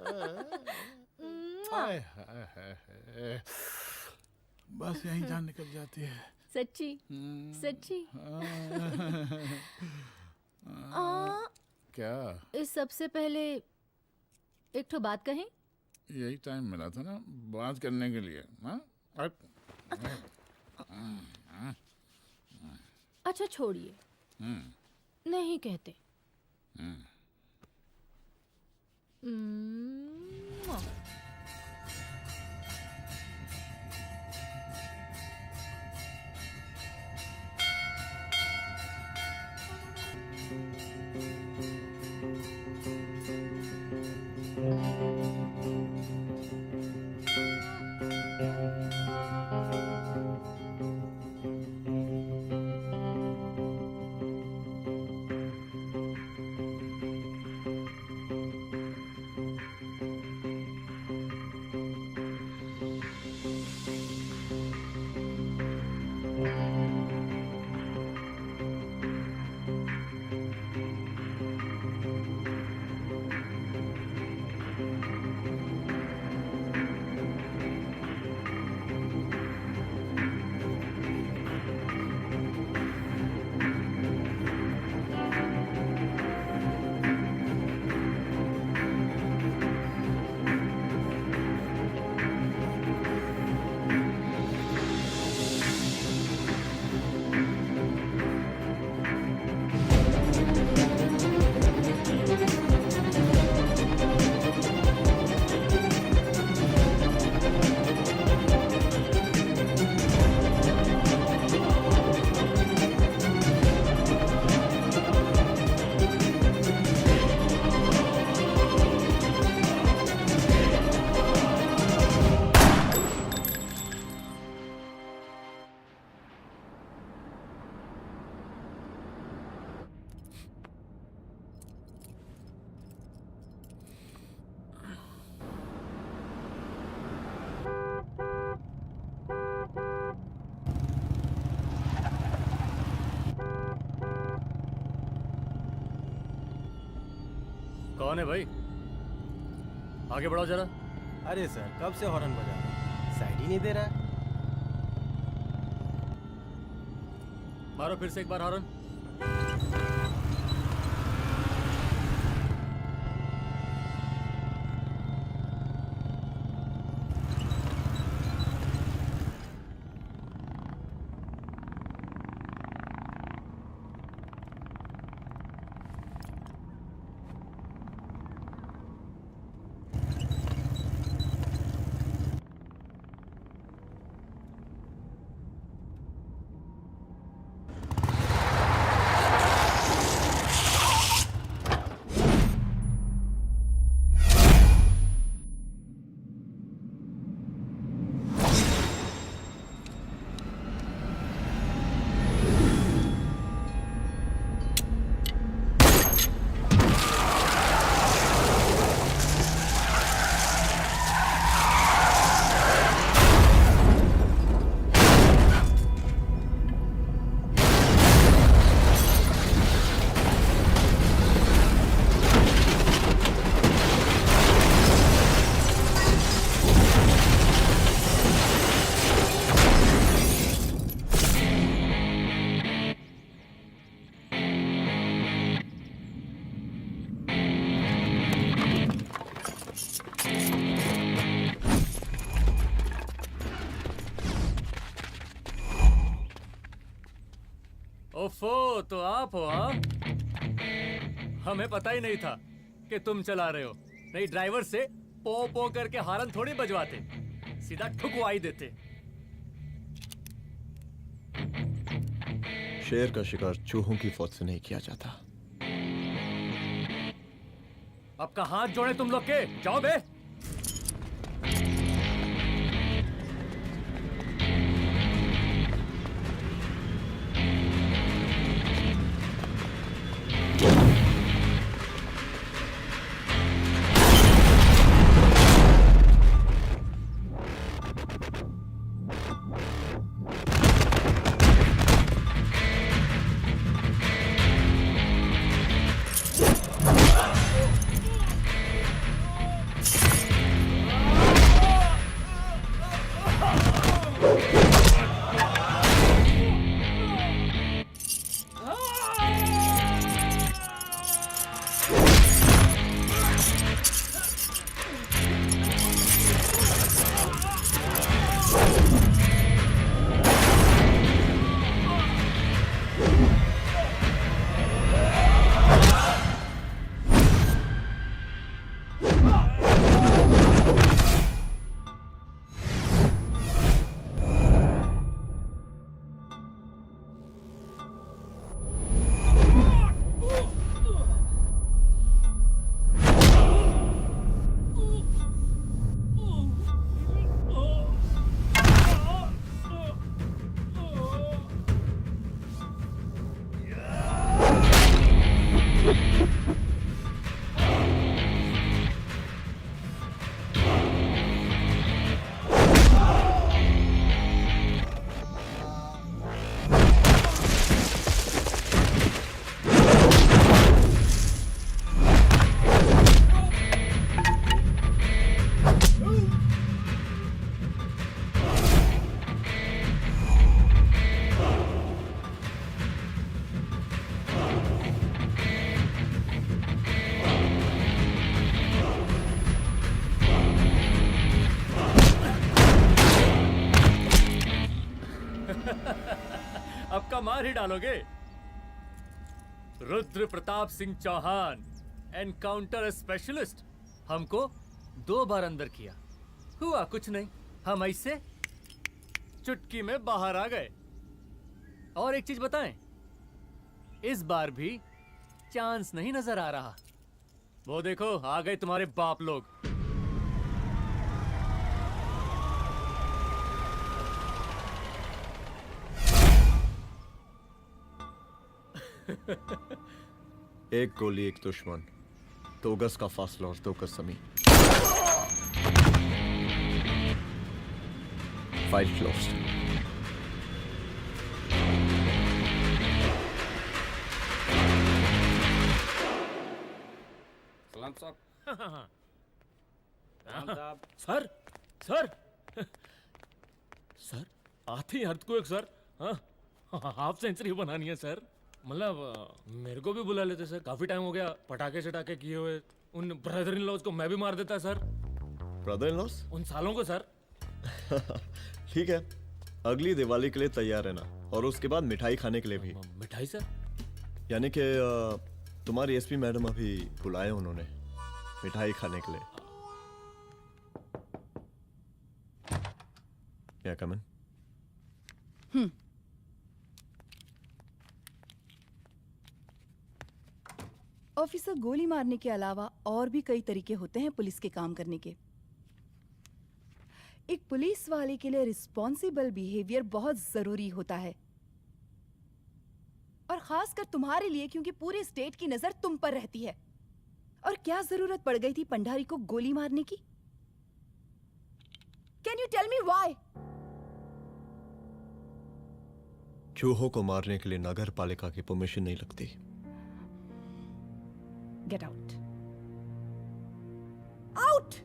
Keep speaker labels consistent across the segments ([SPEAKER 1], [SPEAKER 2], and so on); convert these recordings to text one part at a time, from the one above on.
[SPEAKER 1] हाय हाय हाय हाय। बस यहीं जान निकल जाती है।
[SPEAKER 2] सच्ची सच्ची।
[SPEAKER 1] क्या?
[SPEAKER 2] इस सबसे पहले एक ठो बात कहें।
[SPEAKER 1] यही टाइम मिला था ना बात करने के लिए।
[SPEAKER 2] अच्छा छोड़िए, नहीं कहते।
[SPEAKER 3] कौन है भाई? आगे बढ़ाओ जरा।
[SPEAKER 4] अरे सर कब से हॉर्न बजा रहे हैं? साइड ही नहीं दे रहा है।
[SPEAKER 3] मारो फिर से एक बार हॉर्न। ओफो, तो आप हो? हाँ, हमें पता ही नहीं था कि तुम चला रहे हो। नहीं ड्राइवर से पो पो करके हॉर्न थोड़ी बजवाते, सीधा ठुकवा ही देते।
[SPEAKER 5] शेर का शिकार चूहों की फौज से नहीं किया जाता।
[SPEAKER 3] अब का हाथ जोड़े तुम लोग के, जाओ बे। मार ही डालोगे। Rudra Pratap Singh Chauhan, encounter specialist. हमको 2 बार अंदर किया, हुआ कुछ नहीं। हम ऐसे चुटकी में बाहर आ गए। और एक चीज बताएं, इस बार भी चांस नहीं नजर आ रहा। वो देखो आ गए तुम्हारे बाप लोग।
[SPEAKER 5] एक गोली एक दुश्मन, 2 गज का फासला और 2 गज जमीन। File closed.
[SPEAKER 6] सलाम साहब।
[SPEAKER 7] सर सर सर आते ही अर्थक्वेक सर। हाँ हाफ सेंचुरी बनानी है सर। मतलब मेरे को भी बुला लेते सर, काफी टाइम हो गया पटाखे चटाखे किए हुए। उन ब्रदर इन लॉज को मैं भी मार देता सर।
[SPEAKER 5] Brother in loss?
[SPEAKER 7] उन सालों को सर।
[SPEAKER 5] ठीक है, अगली दिवाली के लिए तैयार रहना, और उसके बाद मिठाई खाने के लिए भी।
[SPEAKER 7] मिठाई सर?
[SPEAKER 5] यानी कि तुम्हारी एसपी मैडम अभी बुलाए उन्होंने मिठाई खाने के लिए। क्या कमन?
[SPEAKER 8] ऑफिसर, गोली मारने के अलावा और भी कई तरीके होते हैं पुलिस के काम करने के। एक पुलिस वाले के लिए रिस्पॉन्सिबल बिहेवियर बहुत जरूरी होता है, और खासकर तुम्हारे लिए, क्योंकि पूरे स्टेट की नजर तुम पर रहती है। और क्या जरूरत पड़ गई थी पंडारी को गोली मारने की? Can you tell me why?
[SPEAKER 5] चूहों को मारने के लिए नगर पालिका की परमिशन नहीं लगती।
[SPEAKER 8] Get out. Out!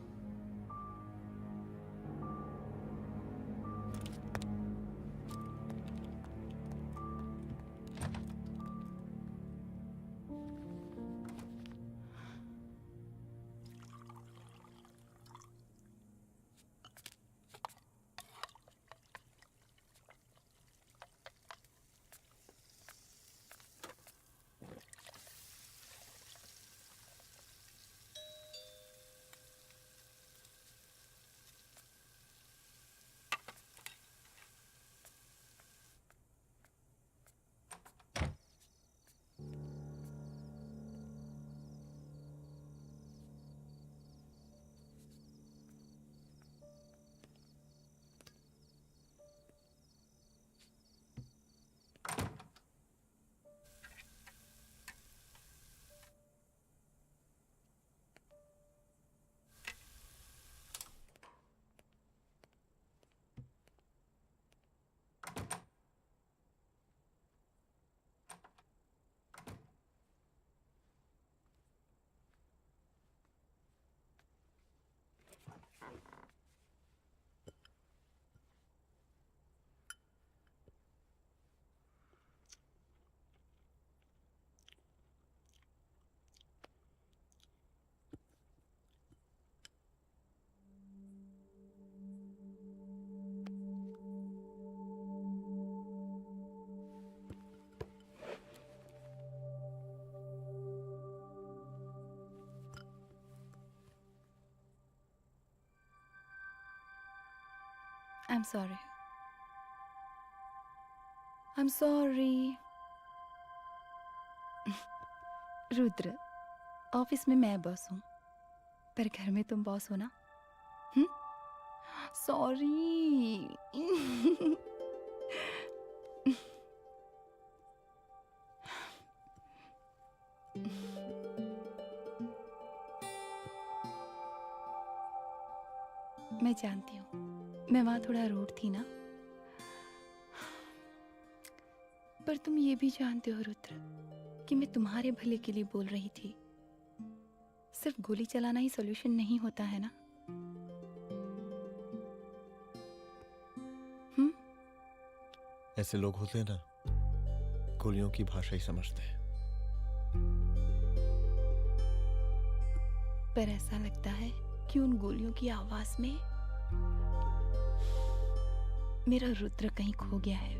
[SPEAKER 8] I'm sorry. I'm sorry. Rudra, office में मैं बॉस हूँ, पर घर में तुम बॉस हो ना? सॉरी। मैं जानती हूँ मैं वहां थोड़ा रूड थी ना, पर तुम ये भी जानते हो रुद्र कि मैं तुम्हारे भले के लिए बोल रही थी। सिर्फ गोली चलाना ही सॉल्यूशन नहीं होता है ना।
[SPEAKER 5] ऐसे लोग होते हैं ना, गोलियों की भाषा ही समझते हैं।
[SPEAKER 8] पर ऐसा लगता है कि उन गोलियों की आवाज में मेरा रुद्र कहीं खो गया है।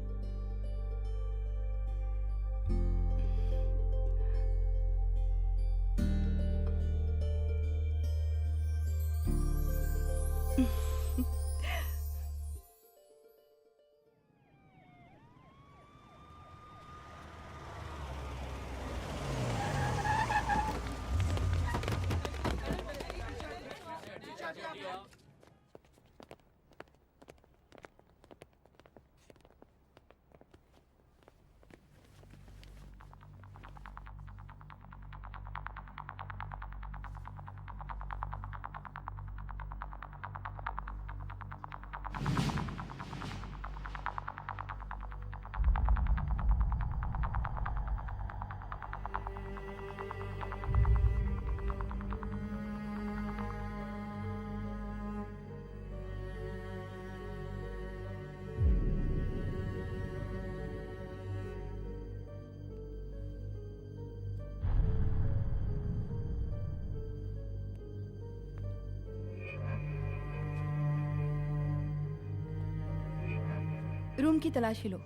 [SPEAKER 8] रूम की तलाशी लो।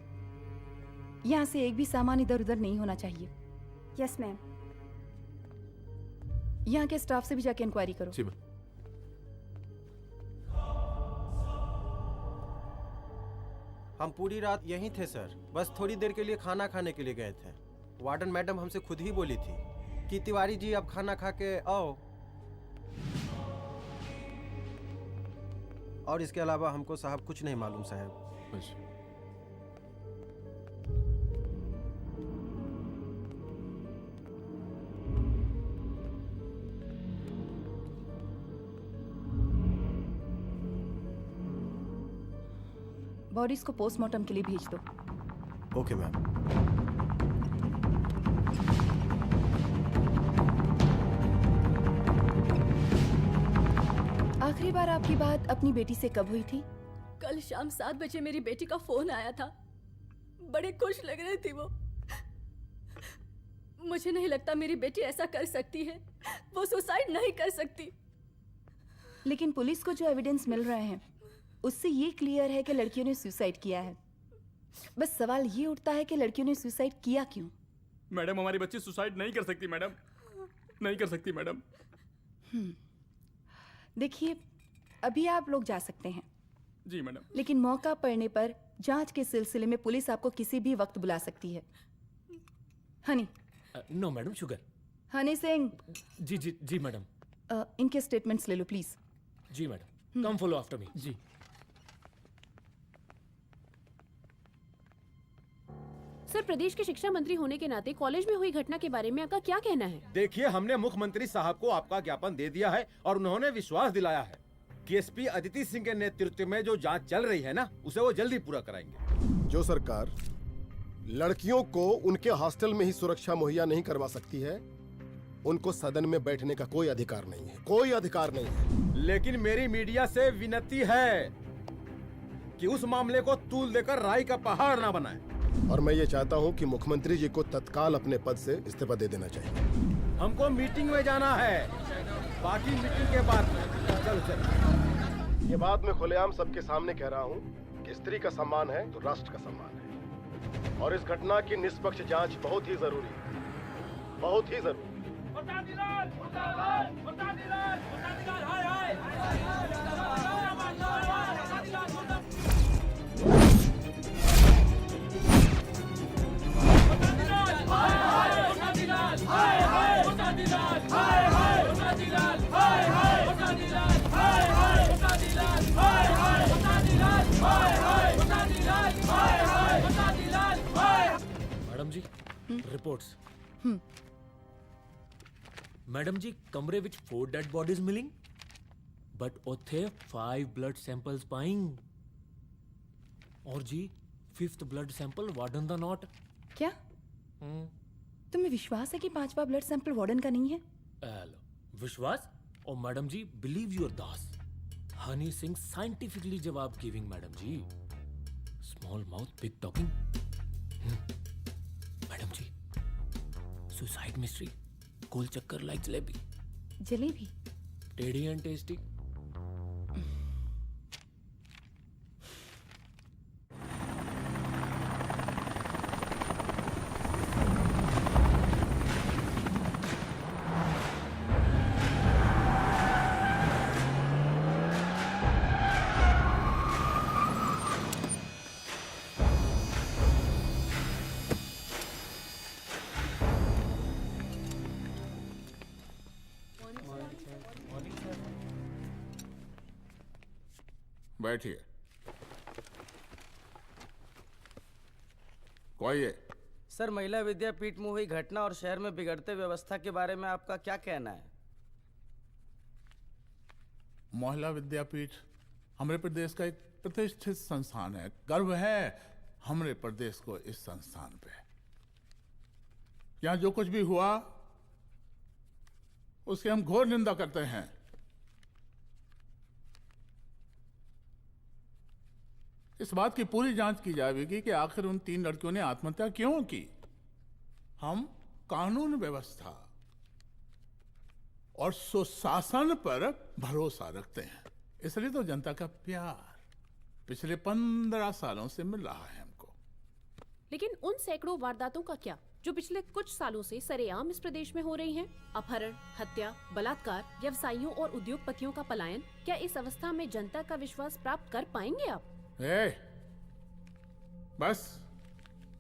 [SPEAKER 8] यहाँ से एक भी सामान इधर उधर नहीं होना चाहिए।
[SPEAKER 6] Yes ma'am.
[SPEAKER 8] यहाँ के स्टाफ से भी जाके इंक्वायरी करो।
[SPEAKER 1] जी मैम।
[SPEAKER 4] हम पूरी रात यहीं थे सर, बस थोड़ी देर के लिए खाना खाने के लिए गए थे। वार्डन मैडम हमसे खुद ही बोली थी कि तिवारी जी अब खाना खा के आओ, और इसके अलावा हमको साहब कुछ नहीं मालूम साहब।
[SPEAKER 1] बस।
[SPEAKER 8] बॉडीज को पोस्टमार्टम के लिए भेज दो।
[SPEAKER 4] Okay ma'am.
[SPEAKER 8] आखिरी बार आपकी बात अपनी बेटी से कब हुई थी?
[SPEAKER 2] कल शाम 7 बजे मेरी बेटी का फोन आया था। बड़े खुश लग रही थी वो। मुझे नहीं लगता मेरी बेटी ऐसा कर सकती है। वो सुसाइड नहीं कर सकती।
[SPEAKER 8] लेकिन पुलिस को जो एविडेंस मिल रहे हैं उससे ये क्लियर है कि लड़कियों ने सुसाइड किया है। बस सवाल ये उठता है कि लड़कियों ने सुसाइड किया क्यों?
[SPEAKER 9] मैडम हमारी बच्ची सुसाइड नहीं कर सकती मैडम, नहीं कर सकती मैडम।
[SPEAKER 8] देखिए, अभी आप लोग जा सकते हैं।
[SPEAKER 9] जी मैडम।
[SPEAKER 8] लेकिन मौका पड़ने पर जांच के सिलसिले में पुलिस आपको किसी भी वक्त बुला सकती है। Honey.
[SPEAKER 7] No madam, sugar.
[SPEAKER 8] Honey Singh.
[SPEAKER 7] जी जी जी मैडम।
[SPEAKER 8] इनके स्टेटमेंट्स ले लो प्लीज।
[SPEAKER 7] जी madam, come follow after me.
[SPEAKER 9] जी।
[SPEAKER 6] सर, प्रदेश के शिक्षा मंत्री होने के नाते कॉलेज में हुई घटना के बारे में आपका क्या कहना है?
[SPEAKER 10] देखिए, हमने मुख्यमंत्री साहब को आपका ज्ञापन दे दिया है और उन्होंने विश्वास दिलाया है कि एसपी अदिति सिंह के नेतृत्व में जो जांच चल रही है ना, उसे वो जल्दी पूरा कराएंगे।
[SPEAKER 11] जो सरकार लड़कियों को उनके हॉस्टल में ही सुरक्षा मुहैया नहीं करवा सकती है, उनको सदन में बैठने का कोई अधिकार नहीं है, कोई अधिकार नहीं है।
[SPEAKER 10] लेकिन मेरी मीडिया से विनती है कि उस मामले को तूल देकर राई का पहाड़ ना बनाए।
[SPEAKER 11] और मैं ये चाहता हूँ कि मुख्यमंत्री जी को तत्काल अपने पद से इस्तीफा दे देना चाहिए।
[SPEAKER 10] हमको मीटिंग में जाना है, बाकी मीटिंग के बाद में। चलो चलो।
[SPEAKER 11] ये बात मैं खुलेआम सबके सामने कह रहा हूँ कि स्त्री का सम्मान है तो राष्ट्र का सम्मान है, और इस घटना की निष्पक्ष जांच बहुत ही जरूरी है, बहुत ही जरूरी।
[SPEAKER 7] मैडम जी, रिपोर्ट्स। मैडम जी, कमरे विच 4 डेड बॉडीज मिलिंग, बट उथे 5 ब्लड सैंपल्स पाइंग। और जी 5th ब्लड सैंपल वार्डन दा नॉट।
[SPEAKER 8] क्या तुम्हें विश्वास है कि 5वां ब्लड सैंपल वार्डन का नहीं है?
[SPEAKER 7] विश्वास? और मैडम जी, बिलीव योर दास। हनी सिंह साइंटिफिकली जवाब giving madam ji. Small mouth big talking. Madam ji, suicide mystery, गोल चक्कर लाइक जलेबी।
[SPEAKER 8] जलेबी
[SPEAKER 7] टेढ़ी एंड टेस्टी।
[SPEAKER 1] बैठिए। कोई है?
[SPEAKER 12] सर, महिला विद्यापीठ में हुई घटना और शहर में बिगड़ते व्यवस्था के बारे में आपका क्या कहना है?
[SPEAKER 1] महिला विद्यापीठ हमारे प्रदेश का एक प्रतिष्ठित संस्थान है। गर्व है हमारे प्रदेश को इस संस्थान पे। यहाँ जो कुछ भी हुआ उसकी हम घोर निंदा करते हैं। इस बात की पूरी जांच की जाएगी कि आखिर उन 3 लड़कियों ने आत्महत्या क्यों की। हम कानून व्यवस्था और सुशासन पर भरोसा रखते हैं, इसलिए तो जनता का प्यार पिछले 15 सालों से मिल रहा है हमको।
[SPEAKER 6] लेकिन उन सैकड़ों वारदातों का क्या जो पिछले कुछ सालों से सरेआम इस प्रदेश में हो रही हैं? अपहरण, हत्या, बलात्कार, व्यवसायियों और उद्योगपतियों का पलायन। क्या इस अवस्था में जनता का विश्वास प्राप्त कर पाएंगे आप?
[SPEAKER 1] बस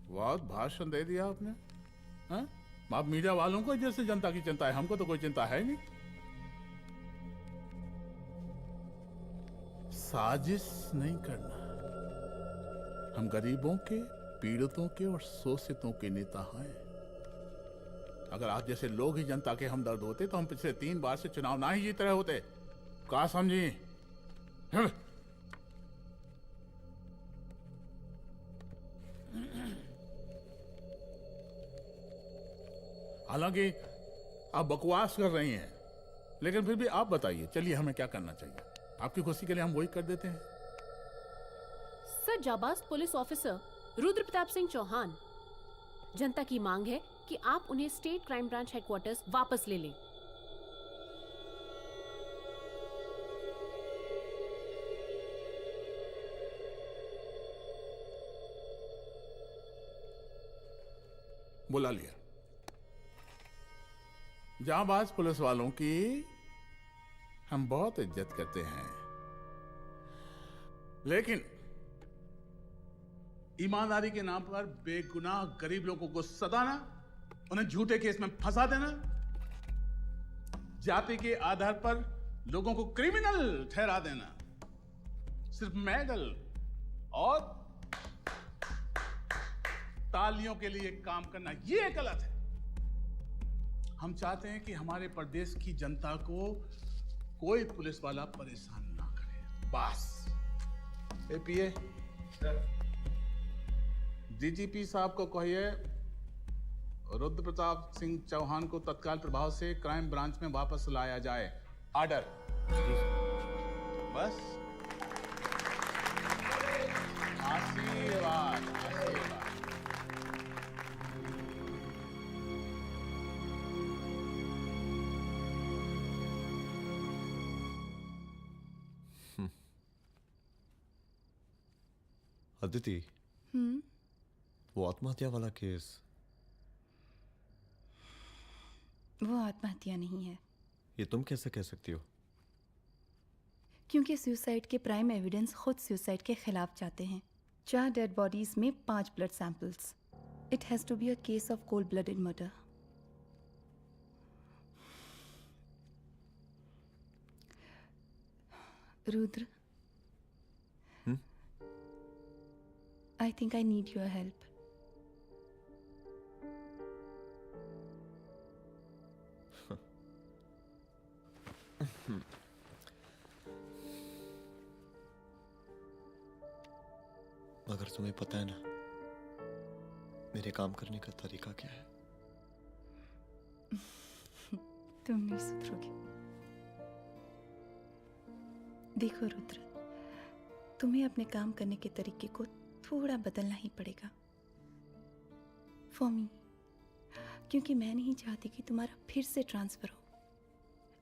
[SPEAKER 1] बहुत भाषण दे दिया आपने। हाँ? आप मीडिया वालों को जैसे जनता की चिंता है, हमको तो कोई चिंता है नहीं। साजिश नहीं करना। हम गरीबों के, पीड़ितों के और शोषितों के नेता हैं। अगर आप जैसे लोग ही जनता के हमदर्द होते तो हम पिछले 3 बार से चुनाव ना ही जीत रहे होते। क्या समझी? हालांकि आप बकवास कर रही हैं, लेकिन फिर भी आप बताइए, चलिए हमें क्या करना चाहिए? आपकी खुशी के लिए हम वही कर देते हैं।
[SPEAKER 6] सर, जाबाज पुलिस ऑफिसर रुद्र प्रताप सिंह चौहान, जनता की मांग है कि आप उन्हें स्टेट क्राइम ब्रांच हेडक्वार्टर्स वापस ले लें।
[SPEAKER 1] बुला लिया। जाबाज पुलिस वालों की हम बहुत इज्जत करते हैं, लेकिन ईमानदारी के नाम पर बेगुनाह गरीब लोगों को सताना, उन्हें झूठे केस में फंसा देना, जाति के आधार पर लोगों को क्रिमिनल ठहरा देना, सिर्फ मेडल और तालियों के लिए काम करना, ये गलत है। हम चाहते हैं कि हमारे प्रदेश की जनता को कोई पुलिस वाला परेशान ना करे, बस। एपीए डीजीपी साहब को कहिए रुद्र प्रताप सिंह चौहान को तत्काल प्रभाव से क्राइम ब्रांच में वापस लाया जाए। ऑर्डर। बस। आशीर्वाद, आशीर्वाद।
[SPEAKER 5] अदिति, वो आत्महत्या वाला केस,
[SPEAKER 8] वो आत्महत्या नहीं है।
[SPEAKER 5] ये तुम कैसे कह सकती हो?
[SPEAKER 8] क्योंकि सुसाइड के प्राइम एविडेंस खुद सुसाइड के खिलाफ जाते हैं। 4 डेड बॉडीज में 5 blood samples. It has to be a case of cold blooded murder. Rudra, I think I need your help.
[SPEAKER 5] मगर तुम्हें पता है ना मेरे काम करने का तरीका क्या है?
[SPEAKER 8] तुम नहीं सुधरोगे। देखो रुद्र, तुम्हें अपने काम करने के तरीके को थोड़ा बदलना ही पड़ेगा फॉर मी, क्योंकि मैं नहीं चाहती कि तुम्हारा फिर से ट्रांसफर हो।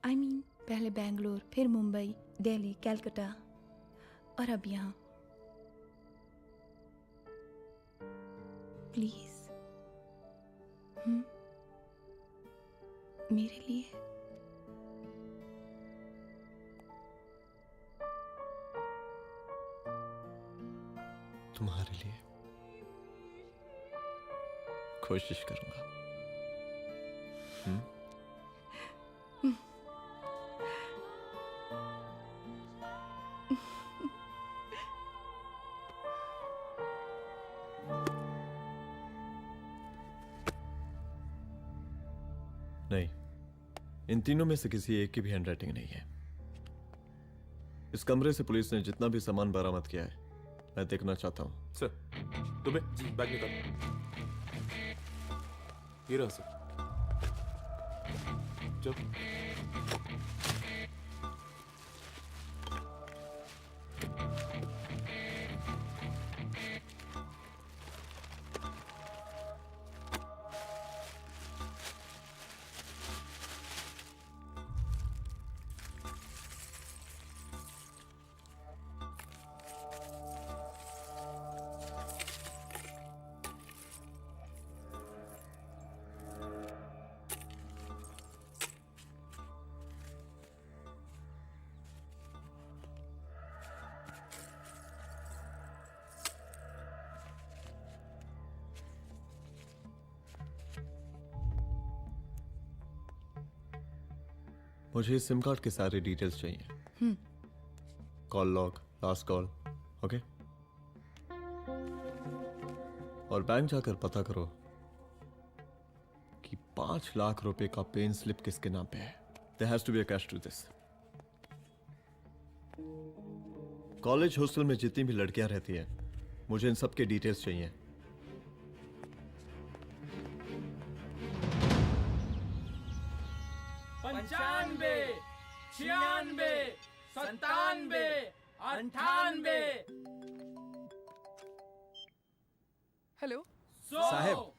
[SPEAKER 8] I mean, पहले बेंगलोर, फिर मुंबई, दिल्ली, कलकत्ता और अब यहाँ। प्लीज मेरे लिए।
[SPEAKER 5] तुम्हारे लिए कोशिश करूंगा। इन तीनों में से किसी एक की भी हैंडराइटिंग नहीं है। इस कमरे से पुलिस ने जितना भी सामान बरामद किया है मैं देखना चाहता हूँ।
[SPEAKER 9] सर दुबे बैग निकाल। ये रहा सर। चल।
[SPEAKER 5] मुझे इस सिम कार्ड के सारे डिटेल्स चाहिए। Call log, last call, okay. और बैंक जाकर पता करो कि 5 लाख रुपए का पेन स्लिप किसके नाम पे है। There has to be a cash to this. College hostel में जितनी भी लड़कियां रहती हैं, मुझे इन सब के डिटेल्स चाहिए।
[SPEAKER 3] 95, 96, 97, 98।
[SPEAKER 13] हेलो
[SPEAKER 4] साहब,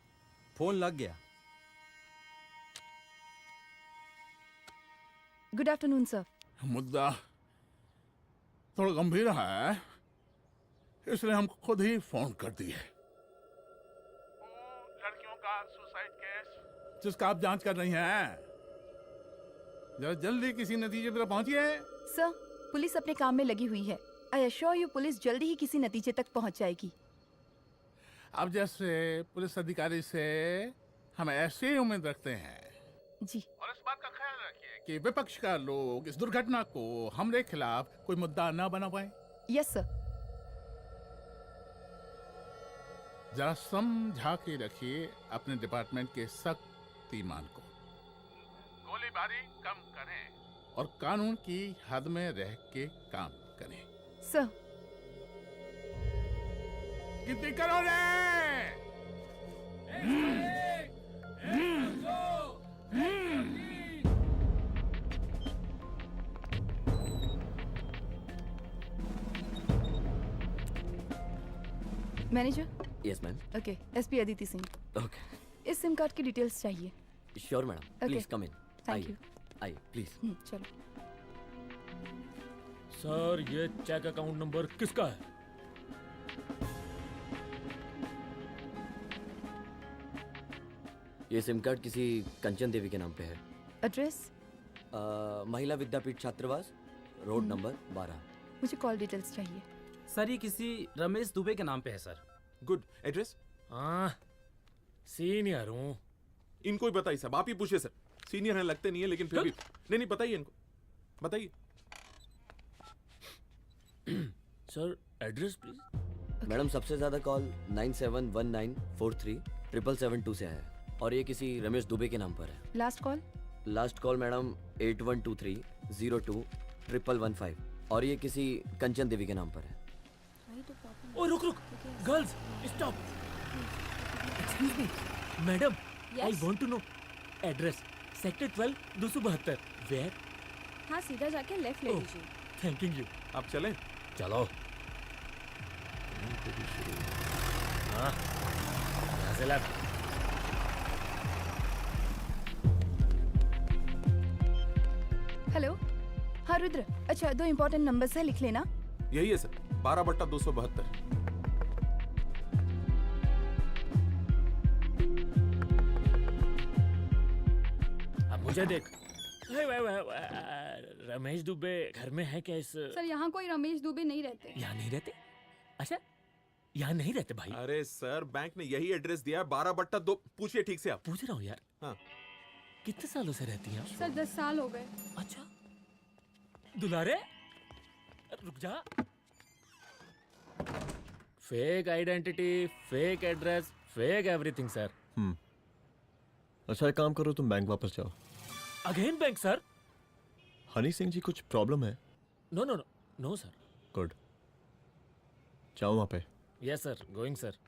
[SPEAKER 4] फोन लग गया।
[SPEAKER 8] Good afternoon sir.
[SPEAKER 1] मुद्दा थोड़ा गंभीर है, इसलिए हम खुद ही फोन कर दिए। लड़कियों का सुसाइड केस जिसका आप जांच कर रही हैं, जरा जल्दी किसी नतीजे पर पहुंचिए।
[SPEAKER 8] सर, पुलिस अपने काम में लगी हुई है। आई अश्योर यू पुलिस जल्दी ही किसी नतीजे तक पहुंच जाएगी।
[SPEAKER 1] अब जैसे पुलिस अधिकारी से हम ऐसे ही उम्मीद रखते हैं
[SPEAKER 8] जी।
[SPEAKER 1] और इस बात का ख्याल रखिए कि विपक्ष का लोग इस दुर्घटना को हमरे खिलाफ कोई मुद्दा ना बना पाए।
[SPEAKER 8] Yes sir.
[SPEAKER 1] जरा समझा के रखिए अपने डिपार्टमेंट के सख्त ईमान को। गोलीबारी कम करें और कानून की हद में रह के काम करें।
[SPEAKER 8] सर।
[SPEAKER 1] कितनी करो रे?
[SPEAKER 8] Manager.
[SPEAKER 14] Yes ma'am.
[SPEAKER 8] Okay, SP Aditi Singh.
[SPEAKER 14] Okay.
[SPEAKER 8] इस सिम कार्ड की डिटेल्स चाहिए।
[SPEAKER 14] Sure madam, please come in.
[SPEAKER 8] Thank you.
[SPEAKER 14] आइए प्लीज।
[SPEAKER 8] चलो।
[SPEAKER 7] सर, ये चेक अकाउंट नंबर किसका है?
[SPEAKER 14] ये सिम कार्ड किसी कंचन देवी के नाम पे है।
[SPEAKER 8] एड्रेस?
[SPEAKER 14] महिला विद्यापीठ छात्रावास, रोड नंबर 12।
[SPEAKER 8] मुझे कॉल डिटेल्स चाहिए।
[SPEAKER 12] सर, ये किसी रमेश दुबे के नाम पे है सर।
[SPEAKER 9] गुड। एड्रेस?
[SPEAKER 7] हाँ, सीनियर हूँ।
[SPEAKER 9] इनको ही बताइए साहब, आप ही पूछिए सर। सीनियर हैं लगते नहीं है, लेकिन फिर भी नहीं बताइए इनको, बताइए।
[SPEAKER 7] Sir, address please.
[SPEAKER 14] मैडम, सबसे ज्यादा कॉल 9719437772 से आया है और ये किसी रमेश दुबे के नाम पर है।
[SPEAKER 8] Last call?
[SPEAKER 14] Last call madam 8123021115 और ये किसी कंचन देवी के नाम पर है।
[SPEAKER 7] ओ रुक, girls stop. Excuse me madam, I want to know address. Sector 12 272। Where?
[SPEAKER 2] हाँ, सीधा जाके लेफ्ट ले लीजिए।
[SPEAKER 7] Thank you.
[SPEAKER 9] आप चलें?
[SPEAKER 7] चलो। हाँ, यहाँ से लेफ्ट।
[SPEAKER 8] हेलो। हाँ रुद्र, अच्छा 2 इम्पोर्टेंट नंबर्स है, लिख लेना।
[SPEAKER 9] यही है सर, 12/272।
[SPEAKER 7] अब मुझे देख। रमेश दुबे घर में है क्या? इस
[SPEAKER 2] सर, यहाँ कोई रमेश दुबे नहीं रहते।
[SPEAKER 7] यहाँ नहीं रहते? अच्छा, यहाँ नहीं रहते भाई।
[SPEAKER 9] अरे सर, बैंक ने यही एड्रेस दिया है, 12/2। पूछिए ठीक से आप।
[SPEAKER 7] पूछ रहा हूँ यार।
[SPEAKER 9] हाँ।
[SPEAKER 14] कितने सालों से रहती हैं आप?
[SPEAKER 2] सर 10 साल हो गए।
[SPEAKER 14] अच्छा।
[SPEAKER 7] दुलारे रुक जा। Fake identity, fake address, fake everything sir.
[SPEAKER 5] अच्छा, एक काम करो, तुम बैंक वापस जाओ।
[SPEAKER 7] Again bank sir?
[SPEAKER 5] Honey Singh ji कुछ प्रॉब्लम है?
[SPEAKER 7] No no no no sir.
[SPEAKER 5] Good, जाओ वहां पे।
[SPEAKER 7] Yes sir, going sir.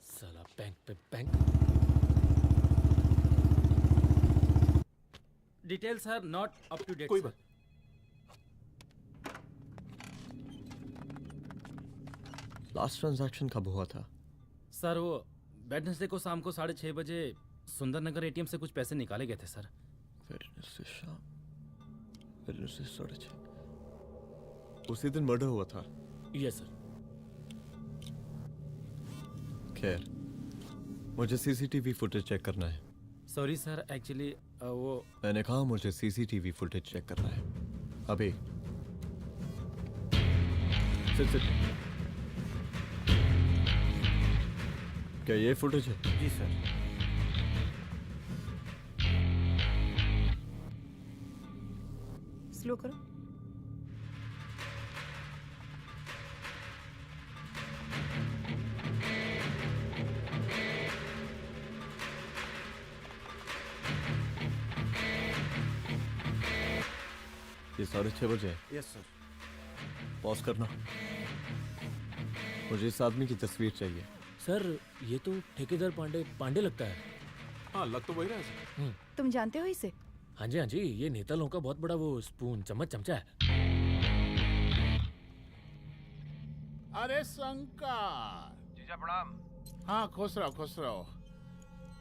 [SPEAKER 7] साला बैंक पे bank.
[SPEAKER 12] Details are not up to date.
[SPEAKER 9] कोई बात।
[SPEAKER 5] लास्ट ट्रांजैक्शन कब हुआ था?
[SPEAKER 12] सर वो वेडनेसडे को शाम को 6:30 बजे सुंदरनगर एटीएम से कुछ पैसे निकाले गए थे सर।
[SPEAKER 5] वेडनेसडे शाम, वेडनेसडे 6:30, उसी दिन मर्डर हुआ था?
[SPEAKER 7] Yes sir.
[SPEAKER 5] खैर, मुझे सीसीटीवी फुटेज चेक करना है।
[SPEAKER 12] सॉरी सर, एक्चुअली वो
[SPEAKER 5] मैंने कहा मुझे सीसीटीवी फुटेज चेक करना है अभी। सिट। क्या ये फुटेज है?
[SPEAKER 12] जी सर।
[SPEAKER 8] स्लो करो।
[SPEAKER 5] ये 6:30 बजे है।
[SPEAKER 4] Yes sir.
[SPEAKER 5] पॉज करना। मुझे इस आदमी की तस्वीर चाहिए।
[SPEAKER 7] सर ये तो ठेकेदार पांडे लगता है।
[SPEAKER 9] हाँ, लग तो वही रहा है सर।
[SPEAKER 8] तुम जानते हो इसे?
[SPEAKER 7] हाँ जी, ये नेता लोगों का बहुत बड़ा वो स्पून चमचा है।
[SPEAKER 1] अरे शंकर।
[SPEAKER 15] जीजा प्रणाम।
[SPEAKER 1] हाँ, खुश रहो।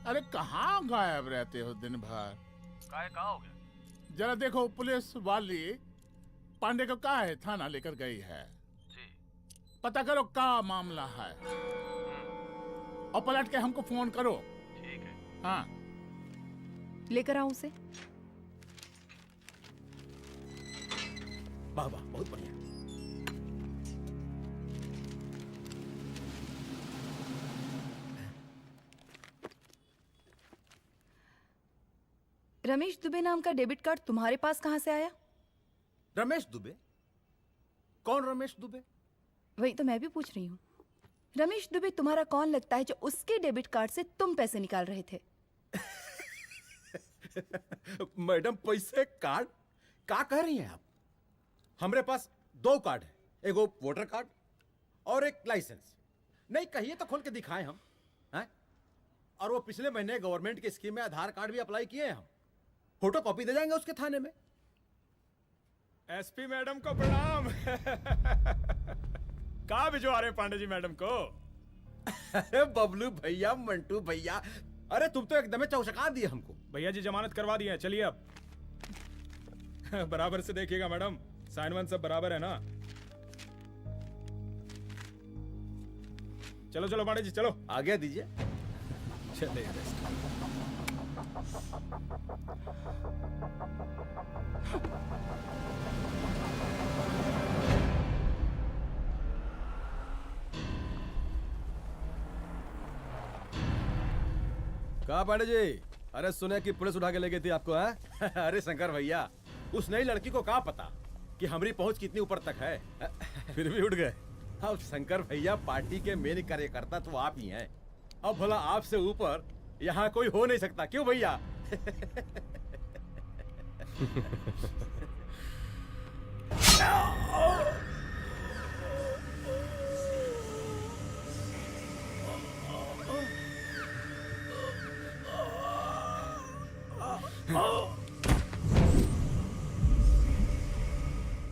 [SPEAKER 1] अरे कहाँ गायब रहते हो दिन भर?
[SPEAKER 15] कहाँ हो गया?
[SPEAKER 1] जरा देखो, पुलिस वाली पांडे को कहा है थाना लेकर गई है।
[SPEAKER 15] जी।
[SPEAKER 1] पता करो क्या मामला है और पलट के हमको फोन करो।
[SPEAKER 15] ठीक है।
[SPEAKER 1] हाँ,
[SPEAKER 8] लेकर आओ उसे।
[SPEAKER 10] वाह वाह, बहुत बढ़िया।
[SPEAKER 8] रमेश दुबे नाम का डेबिट कार्ड तुम्हारे पास कहां से आया?
[SPEAKER 10] रमेश दुबे? कौन रमेश दुबे?
[SPEAKER 8] वही तो मैं भी पूछ रही हूँ। रमेश दुबे तुम्हारा कौन लगता है जो उसके डेबिट कार्ड से तुम पैसे निकाल रहे थे?
[SPEAKER 10] मैडम, पैसे कार्ड क्या कह रही हैं आप? हमारे पास 2 कार्ड है, एक वो वोटर कार्ड और एक लाइसेंस। नहीं कहिए तो खोल के दिखाएं हम हैं? और वो पिछले महीने गवर्नमेंट की स्कीम में आधार कार्ड भी अप्लाई किए हैं हम। फोटो कॉपी दे जाएंगे उसके थाने में।
[SPEAKER 16] एसपी मैडम को प्रणाम। कहाँ भिजवा रहे पांडे जी मैडम को?
[SPEAKER 10] अरे बबलू भैया, मंटू भैया, अरे तुम तो एकदम चौंका दिए हमको।
[SPEAKER 16] भैया जी जमानत करवा दिए हैं, चलिए अब। बराबर से देखिएगा मैडम, साइन वाइन सब बराबर है ना? चलो चलो पांडे जी चलो।
[SPEAKER 10] आगे दीजिए।
[SPEAKER 16] चलिए।
[SPEAKER 10] कहा पांडे जी? अरे सुने कि पुलिस उठा के ले गई थी आपको, हैं? अरे शंकर भैया, उस नई लड़की को क्या पता कि हमारी पहुंच कितनी ऊपर तक है। फिर भी उठ गए। अब शंकर भैया, पार्टी के मेन कार्यकर्ता तो आप ही हैं। अब भला आपसे ऊपर यहाँ कोई हो नहीं सकता, क्यों भैया?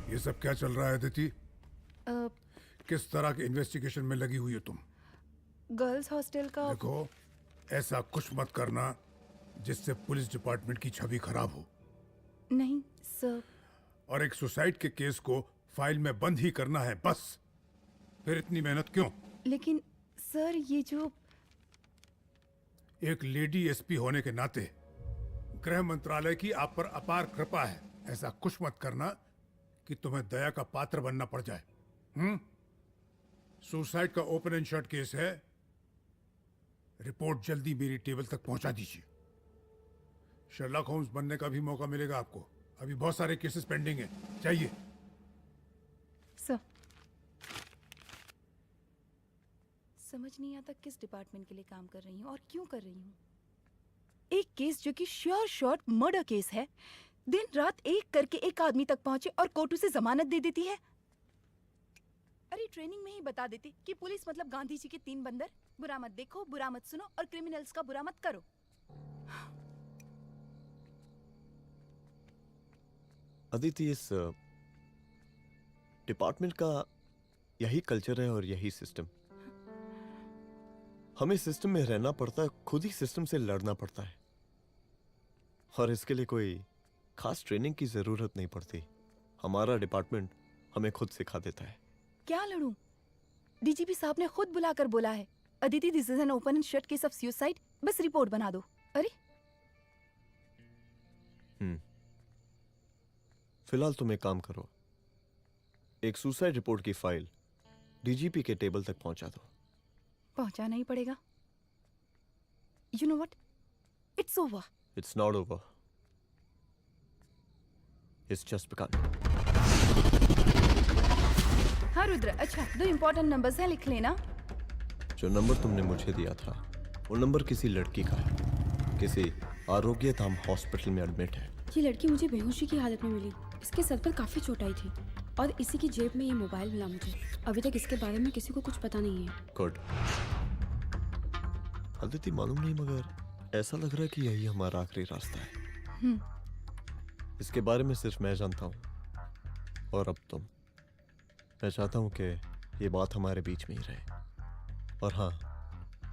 [SPEAKER 17] ये सब क्या चल रहा है अदिति? किस तरह के इन्वेस्टिगेशन में लगी हुई हो तुम?
[SPEAKER 8] गर्ल्स हॉस्टल का।
[SPEAKER 17] देखो, ऐसा कुछ मत करना जिससे पुलिस डिपार्टमेंट की छवि खराब हो।
[SPEAKER 8] नहीं सर।
[SPEAKER 17] और एक सुसाइड के केस को फाइल में बंद ही करना है बस। फिर इतनी मेहनत क्यों?
[SPEAKER 8] लेकिन सर, ये जो
[SPEAKER 17] एक लेडी एसपी होने के नाते गृह मंत्रालय की आप पर अपार कृपा है। ऐसा कुछ मत करना कि तुम्हें दया का पात्र बनना पड़ जाए। सुसाइड का ओपन एंड शट केस है। रिपोर्ट जल्दी मेरी टेबल तक पहुंचा दीजिए। शर्लॉक होम्स बनने का भी मौका मिलेगा आपको। अभी बहुत सारे केसेस पेंडिंग हैं। चाहिए
[SPEAKER 8] सर। समझ नहीं आता किस डिपार्टमेंट के लिए काम कर रही हूँ और क्यों कर रही हूँ। एक केस जो कि श्योर शॉट मर्डर केस है, दिन रात एक करके एक आदमी तक पहुंचे और कोर्ट उसे जमानत दे देती है। अरे ट्रेनिंग में ही बता देती कि पुलिस मतलब गांधी जी के 3 बंदर, बुरा मत देखो, बुरा मत सुनो और क्रिमिनल्स का बुरा मत करो।
[SPEAKER 5] अदिति, इस डिपार्टमेंट का यही कल्चर है और यही सिस्टम। हमें सिस्टम में रहना पड़ता है, खुद ही सिस्टम से लड़ना पड़ता है, और इसके लिए कोई खास ट्रेनिंग की जरूरत नहीं पड़ती। हमारा डिपार्टमेंट हमें खुद सिखा देता है।
[SPEAKER 8] क्या लड़ूं? डीजीपी साहब ने खुद बुलाकर बोला है, Aditi this is an open and shut case of suicide, बस रिपोर्ट बना दो। अरे
[SPEAKER 5] फिलहाल तुम एक काम करो, एक सुसाइड रिपोर्ट की फाइल डीजीपी के टेबल तक पहुंचा दो।
[SPEAKER 8] पहुंचाना ही पड़ेगा। You know what, it's over.
[SPEAKER 5] It's not over, it's just begin.
[SPEAKER 8] हाँ रुद्र, अच्छा 2 इम्पोर्टेंट नंबर्स हैं, लिख लेना।
[SPEAKER 5] जो नंबर तुमने मुझे दिया था वो नंबर किसी लड़की का है, किसी आरोग्य धाम हॉस्पिटल में एडमिट है।
[SPEAKER 18] ये लड़की मुझे बेहोशी की हालत में मिली, इसके सर पर काफी चोट आई थी और इसी की जेब में ये मोबाइल मिला मुझे। अभी तक इसके बारे में किसी को कुछ पता नहीं है।
[SPEAKER 5] गुड। अदिति, मालूम नहीं मगर ऐसा लग रहा है कि यही हमारा आखिरी रास्ता है। इसके बारे में सिर्फ मैं जानता हूँ और अब तुम। मैं चाहता हूँ कि ये बात हमारे बीच में ही रहे, और हाँ,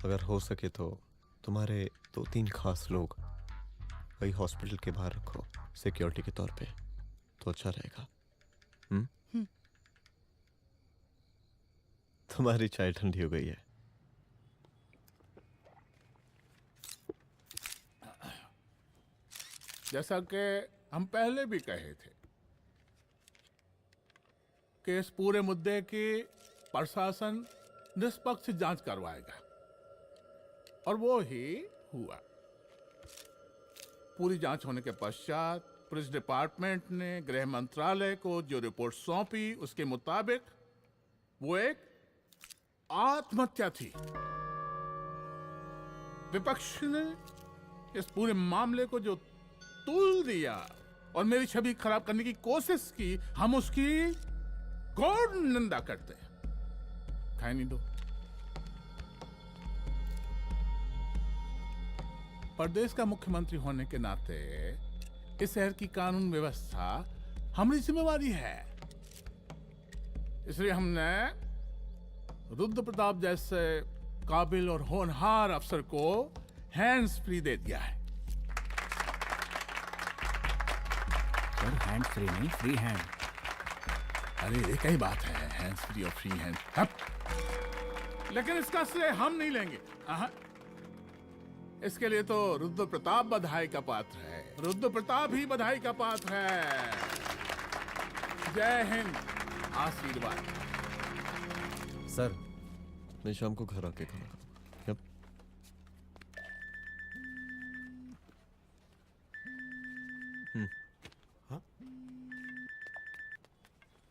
[SPEAKER 5] अगर हो सके तो तुम्हारे 2-3 खास लोग वही हॉस्पिटल के बाहर रखो सिक्योरिटी के तौर पे, तो अच्छा रहेगा। तुम्हारी चाय ठंडी हो गई है।
[SPEAKER 1] जैसा कि हम पहले भी कहे थे कि इस पूरे मुद्दे की प्रशासन निष्पक्ष जांच करवाएगा, और वो ही हुआ। पूरी जांच होने के पश्चात पुलिस डिपार्टमेंट ने गृह मंत्रालय को जो रिपोर्ट सौंपी उसके मुताबिक वो एक आत्महत्या थी। विपक्ष ने इस पूरे मामले को जो तुल दिया और मेरी छवि खराब करने की कोशिश की, हम उसकी घोर निंदा करते हैं। खाए नहीं दो। प्रदेश का मुख्यमंत्री होने के नाते इस शहर की कानून व्यवस्था हमारी जिम्मेवारी है, इसलिए हमने रुद्र प्रताप जैसे काबिल और होनहार अफसर को हैंड्स फ्री दे दिया है।
[SPEAKER 19] सर हैंड फ्री नहीं, फ्री हैंड।
[SPEAKER 1] अरे एक ही बात है, हैंड्स फ्री और फ्री हैंड। लेकिन इसका श्रेय हम नहीं लेंगे। इसके लिए तो रुद्र प्रताप बधाई का पात्र है, रुद्र प्रताप ही बधाई का पात्र है। जय हिंद, आशीर्वाद।
[SPEAKER 5] सर, मैं शाम को घर आके खाना खाऊंगा।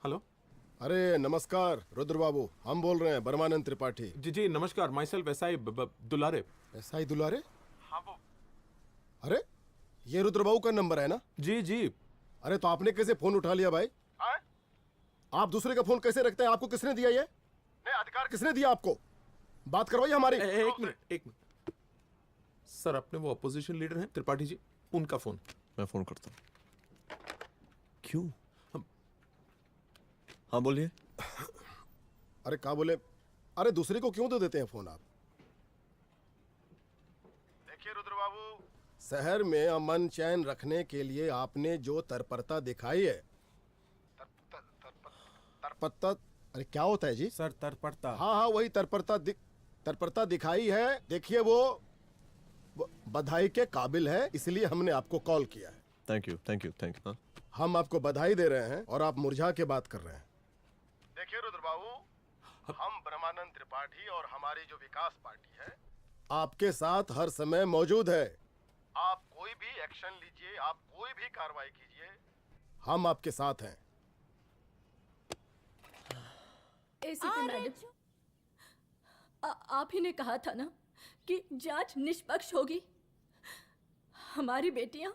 [SPEAKER 9] हेलो।
[SPEAKER 11] अरे नमस्कार रुद्र बाबू, हम बोल रहे हैं परमानंद त्रिपाठी।
[SPEAKER 9] जी जी नमस्कार, my self SI Dulare.
[SPEAKER 11] SI दुलारे?
[SPEAKER 9] हाँ वो।
[SPEAKER 11] अरे ये रुद्र बाबू का नंबर है ना?
[SPEAKER 9] जी जी।
[SPEAKER 11] अरे तो आपने कैसे फोन उठा लिया भाई? आप दूसरे का फोन कैसे रखते हैं? आपको किसने दिया ये? नहीं, अधिकार किसने दिया आपको? बात करवाइए हमारी।
[SPEAKER 9] एक मिनट। सर, अपने वो अपोजिशन लीडर हैं त्रिपाठी जी, उनका फोन।
[SPEAKER 5] मैं फोन करता हूँ। क्यों? हाँ बोलिए।
[SPEAKER 11] अरे क्या बोले? अरे दूसरे को क्यों दे देते हैं फोन आप? देखिए रुद्र बाबू, शहर में अमन चैन रखने के लिए आपने जो तत्परता दिखाई है, तत्परता, अरे क्या होता है जी?
[SPEAKER 4] सर तत्परता।
[SPEAKER 11] हाँ वही तत्परता दिखाई है। देखिए वो बधाई के काबिल है, इसलिए हमने आपको कॉल किया है।
[SPEAKER 5] Thank you.
[SPEAKER 11] हम आपको बधाई दे रहे हैं और आप मुरझा के बात कर रहे हैं। देखिए रुद्र बाबू, हम ब्रह्मानंद त्रिपाठी और हमारी जो विकास पार्टी है आपके साथ हर समय मौजूद है। आप कोई भी एक्शन लीजिए, आप कोई भी कार्रवाई कीजिए, हम आपके साथ हैं।
[SPEAKER 2] एसीपी मैडम, आप ही ने कहा था ना कि जांच निष्पक्ष होगी। हमारी बेटियां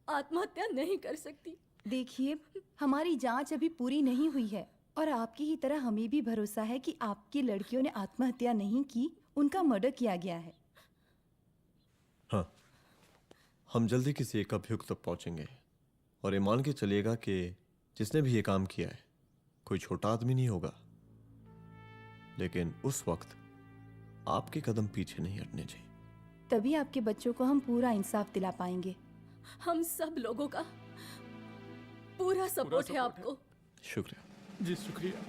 [SPEAKER 2] आत्महत्या नहीं कर सकती।
[SPEAKER 8] देखिए, हमारी जांच अभी पूरी नहीं हुई है और आपकी ही तरह हमें भी भरोसा है कि आपकी लड़कियों ने आत्महत्या नहीं की, उनका मर्डर किया गया है।
[SPEAKER 5] हाँ, हम जल्दी किसी एक अभियुक्त तक पहुंचेंगे और ये मान के चलिएगा कि जिसने भी ये काम किया है कोई छोटा आदमी नहीं होगा, लेकिन उस वक्त आपके कदम पीछे नहीं हटने चाहिए।
[SPEAKER 8] तभी आपके बच्चों को हम पूरा इंसाफ दिला पाएंगे।
[SPEAKER 2] हम सब लोगों का पूरा सपोर्ट है आपको।
[SPEAKER 5] शुक्रिया
[SPEAKER 1] जी, शुक्रिया।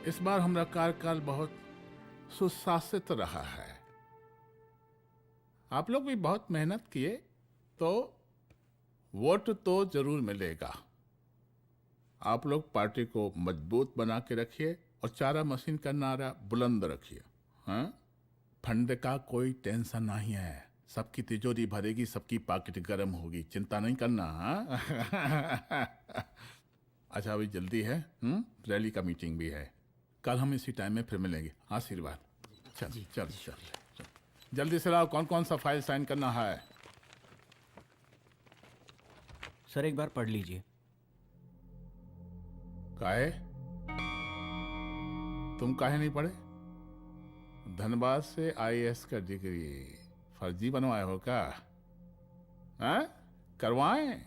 [SPEAKER 1] इस बार हमारा कार्यकाल बहुत सुशासित रहा है। आप लोग भी बहुत मेहनत किए, तो वोट तो जरूर मिलेगा। आप लोग पार्टी को मजबूत बना के रखिए और चारा मशीन का नारा बुलंद रखिए। हाँ, फंड का कोई टेंशन नहीं है, सबकी तिजोरी भरेगी, सबकी पॉकेट गर्म होगी, चिंता नहीं करना। हाँ? अच्छा, अभी जल्दी है, रैली का मीटिंग भी है, कल हम इसी टाइम में फिर मिलेंगे। आशीर्वाद। चल चल चल, जल्दी से लाओ, कौन कौन सा फाइल साइन करना है।
[SPEAKER 19] सर एक बार पढ़ लीजिए।
[SPEAKER 1] काहे? तुम काहे नहीं पढ़े? धनबाद से आईएएस का डिग्री फर्जी बनवाए हो क्या? हाँ? करवाएं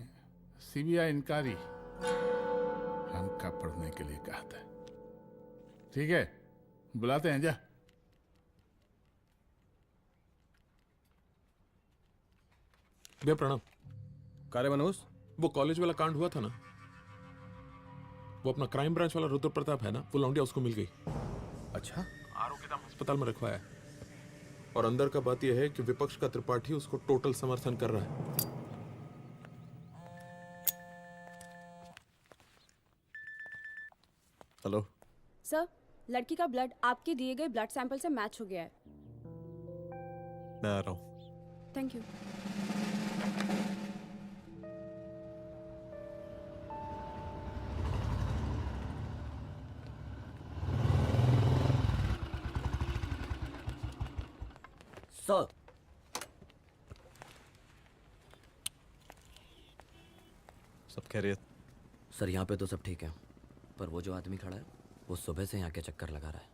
[SPEAKER 1] सीबीआई इंक्वायरी। हमका पढ़ने के लिए कहा था। ठीक है, बुलाते हैं। जा।
[SPEAKER 9] भैया प्रणाम।
[SPEAKER 10] कार्य मनोज,
[SPEAKER 9] वो कॉलेज वाला कांड हुआ था ना, वो अपना क्राइम ब्रांच वाला रुद्र प्रताप है ना, वो लौंडिया उसको मिल गई।
[SPEAKER 10] अच्छा?
[SPEAKER 9] आरोपी का अस्पताल में रखवाया है, और अंदर का बात यह है कि विपक्ष का त्रिपाठी उसको टोटल समर्थन कर रहा है।
[SPEAKER 5] हेलो
[SPEAKER 18] सर, लड़की का ब्लड आपके दिए गए ब्लड सैंपल से मैच हो गया है।
[SPEAKER 5] मैं आ रहा हूँ।
[SPEAKER 18] Thank you.
[SPEAKER 14] सर,
[SPEAKER 5] सब खैरियत?
[SPEAKER 14] सर यहाँ पे तो सब ठीक है, पर वो जो आदमी खड़ा है वो सुबह से यहाँ के चक्कर लगा रहा है।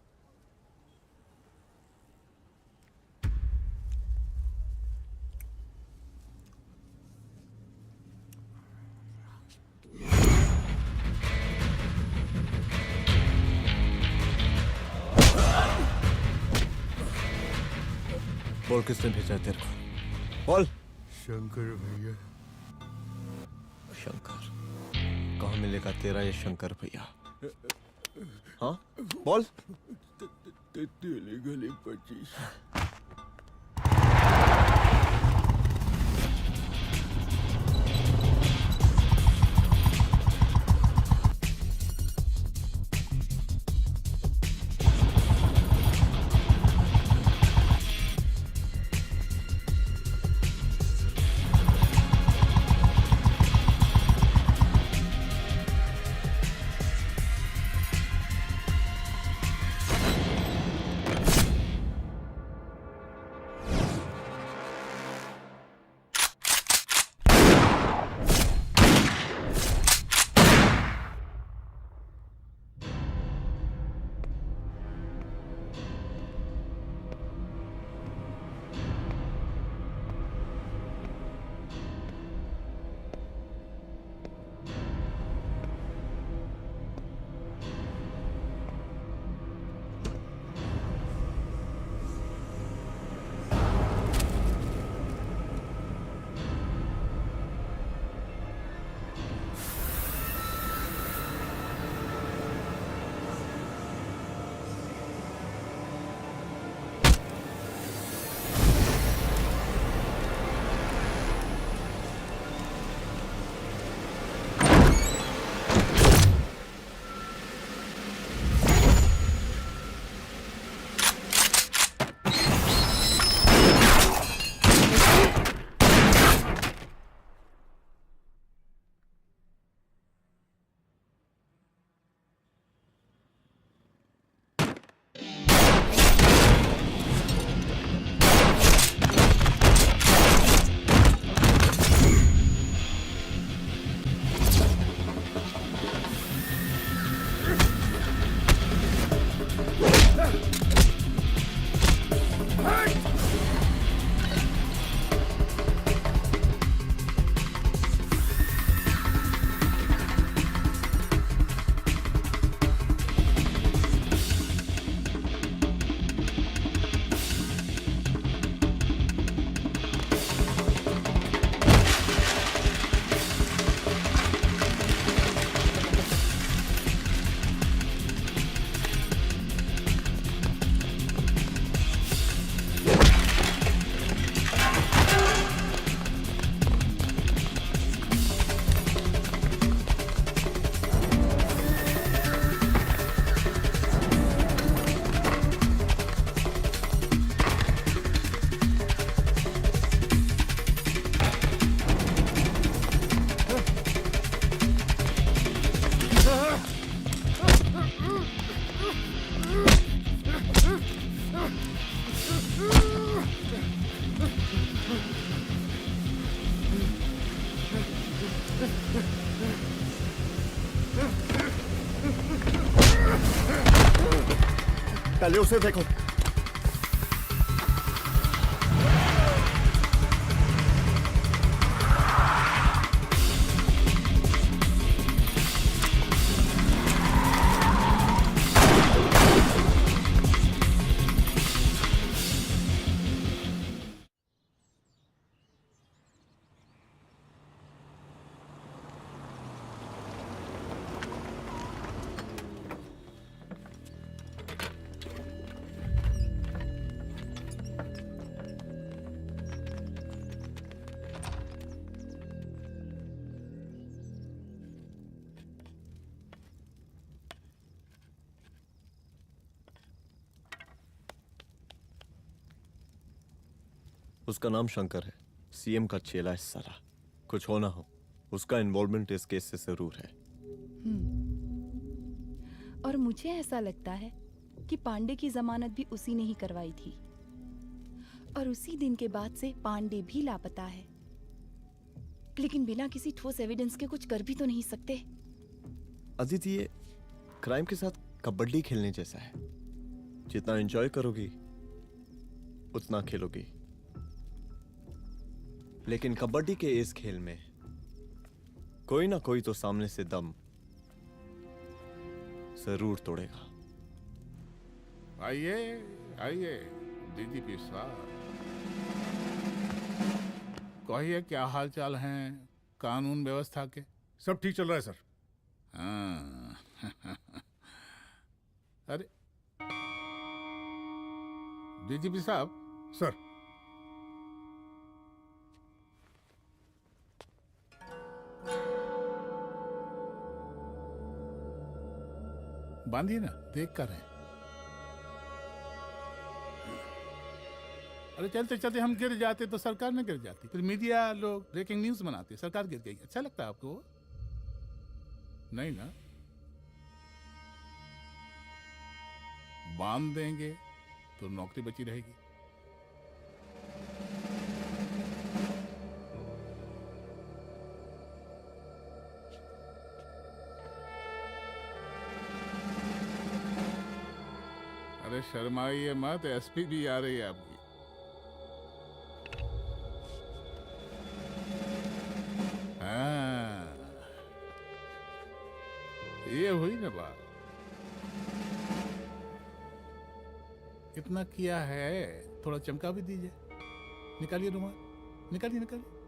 [SPEAKER 5] बोल, किसने भेजा है तेरे को? बोल।
[SPEAKER 11] शंकर भैया।
[SPEAKER 5] शंकर? कहाँ मिलेगा तेरा ये शंकर भैया? हाँ, बोल।
[SPEAKER 11] गली 25।
[SPEAKER 5] पहले उसे देखो। उसका नाम शंकर है, सीएम का चेला है साला। कुछ हो ना हो, उसका इन्वॉल्वमेंट इस केस से जरूर है।
[SPEAKER 8] और मुझे ऐसा लगता है कि पांडे की जमानत भी उसी ने ही करवाई थी, और उसी दिन के बाद से पांडे भी लापता है। लेकिन बिना किसी ठोस एविडेंस के कुछ कर भी तो नहीं सकते।
[SPEAKER 5] अदिति, ये क्राइम के साथ कबड्डी खेलने जैसा है। जितना एंजॉय करोगी उतना खेलोगी, लेकिन कबड्डी के इस खेल में कोई ना कोई तो सामने से दम जरूर तोड़ेगा।
[SPEAKER 1] आइए आइए डीजीपी साहब, कहिए क्या हाल चाल हैं कानून व्यवस्था के?
[SPEAKER 17] सब ठीक चल रहा है सर।
[SPEAKER 1] हाँ। अरे डीजीपी साहब।
[SPEAKER 17] सर।
[SPEAKER 1] बांधिए ना, देख कर हैं। अरे चलते चलते हम गिर जाते तो सरकार न गिर जाती, फिर मीडिया लोग ब्रेकिंग न्यूज बनाते, सरकार गिर गई। अच्छा लगता है आपको? नहीं ना? बांध देंगे तो नौकरी बची रहेगी। अरे शर्माइए मत, एसपी भी आ रही है आपकी। हाँ, ये हुई ना बात। इतना किया है, थोड़ा चमका भी दीजिए। निकालिए रुमाल, निकालिए निकालिए।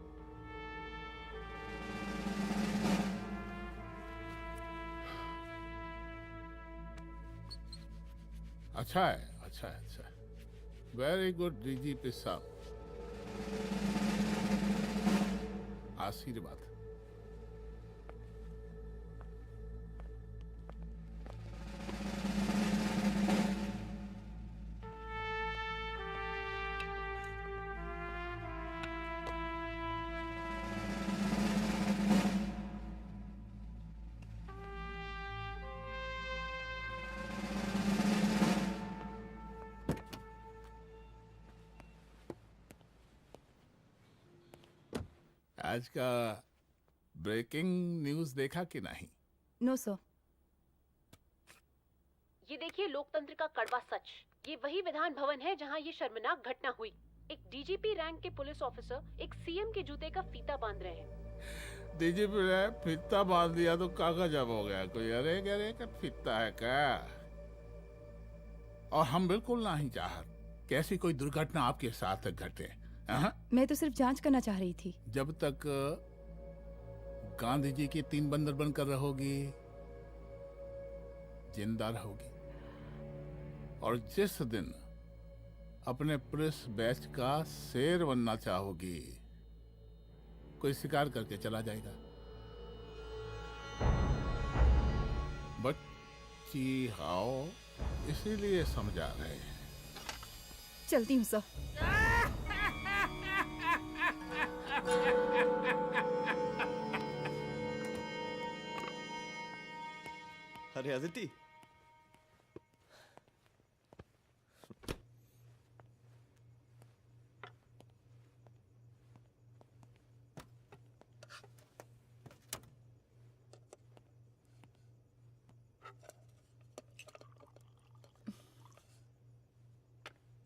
[SPEAKER 1] अच्छा है, अच्छा है, अच्छा है। वेरी गुड डीजीपी साहब, आशीर्वाद। आज का ब्रेकिंग न्यूज देखा कि नहीं?
[SPEAKER 8] No sir.
[SPEAKER 6] ये देखिए लोकतंत्र का कड़वा सच। ये वही विधान भवन है जहां ये शर्मनाक घटना हुई। एक डीजीपी रैंक के पुलिस ऑफिसर एक सीएम के जूते का फीता बांध रहे हैं।
[SPEAKER 1] डीजीपी ने फीता बांध दिया तो कागज अब हो गया कोई? अरे अरे का फीता है क्या? और हम बिल्कुल नहीं चाहते कि ऐसी कोई दुर्घटना आपके साथ घटे।
[SPEAKER 8] मैं तो सिर्फ जांच करना चाह रही थी।
[SPEAKER 1] जब तक गांधी जी की 3 बंदर बनकर रहोगी, जिंदा रहोगी। और जिस दिन अपने पुलिस बैच का शेर बनना चाहोगी, कोई शिकार करके चला जाएगा। बच्ची हाओ, इसीलिए समझा रहे हैं।
[SPEAKER 8] चलती हूँ सर।
[SPEAKER 5] अरे अदिति,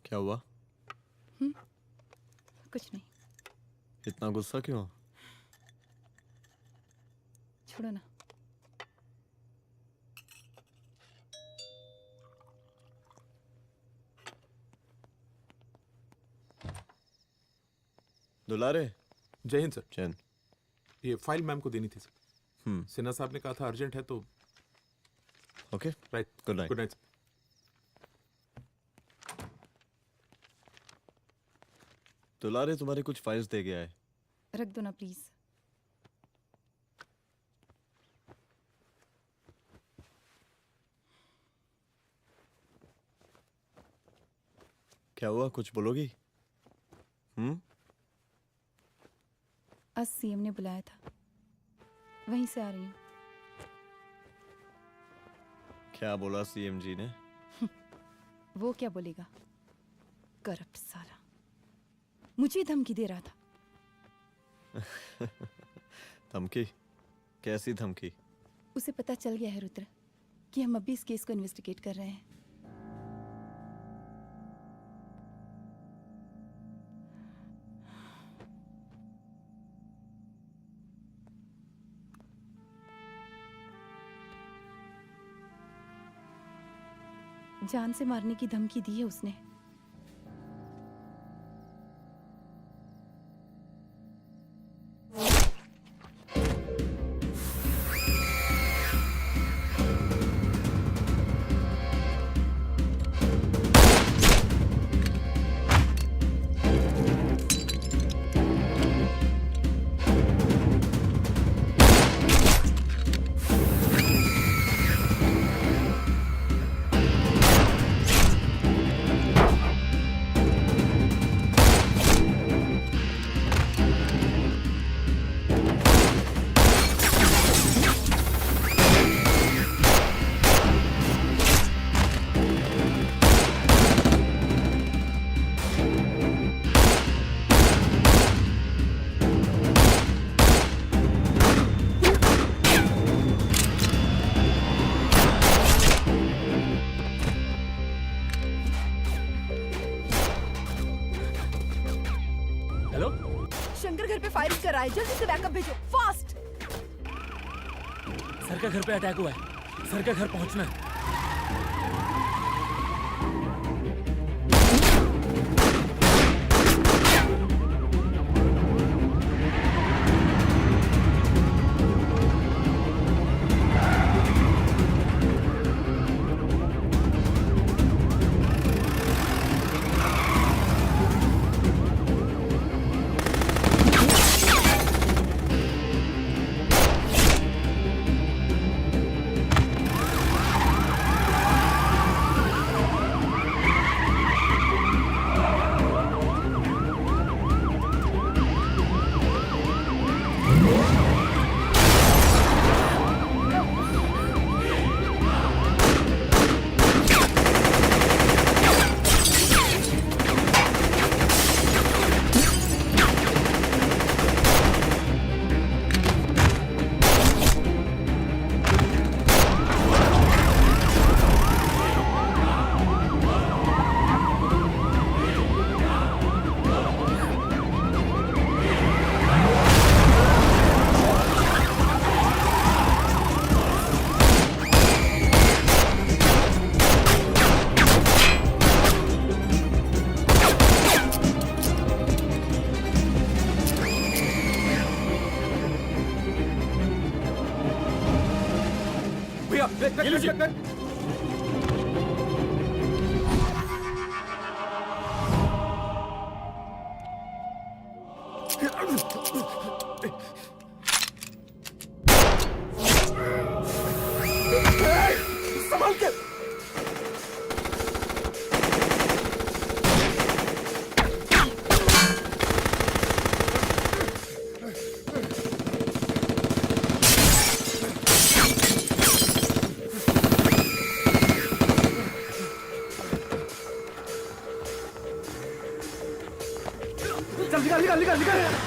[SPEAKER 5] क्या हुआ?
[SPEAKER 8] कुछ नहीं।
[SPEAKER 5] इतना गुस्सा क्यों?
[SPEAKER 8] छोड़ो ना।
[SPEAKER 5] दुलारे।
[SPEAKER 9] जय हिंद सर।
[SPEAKER 5] जय हिंद।
[SPEAKER 9] ये फाइल मैम को देनी थी सर। सिन्हा साहब ने कहा था अर्जेंट है तो।
[SPEAKER 5] Okay
[SPEAKER 9] right.
[SPEAKER 5] Good night.
[SPEAKER 9] Good night.
[SPEAKER 5] दुलारे तुम्हारे कुछ फाइल्स दे गया है।
[SPEAKER 8] रख दो ना प्लीज।
[SPEAKER 5] क्या हुआ, कुछ बोलोगी?
[SPEAKER 8] आज सीएम ने बुलाया था, वहीं से आ रही हूँ।
[SPEAKER 5] क्या बोला सीएम जी ने?
[SPEAKER 8] वो क्या बोलेगा, करप्ट साला, मुझे धमकी दे रहा था।
[SPEAKER 5] धमकी? कैसी धमकी?
[SPEAKER 8] उसे पता चल गया है रुद्र कि हम अभी इस केस को इन्वेस्टिगेट कर रहे हैं। जान से मारने की धमकी दी है उसने। शंकर घर पे फायरिंग कर रहा है, जल्दी से बैकअप भेजो, फास्ट।
[SPEAKER 7] सर का घर पे अटैक हुआ है, सर का घर पहुंचना है।
[SPEAKER 11] संभाल के। चल निकाल निकाल निकाल निकाल।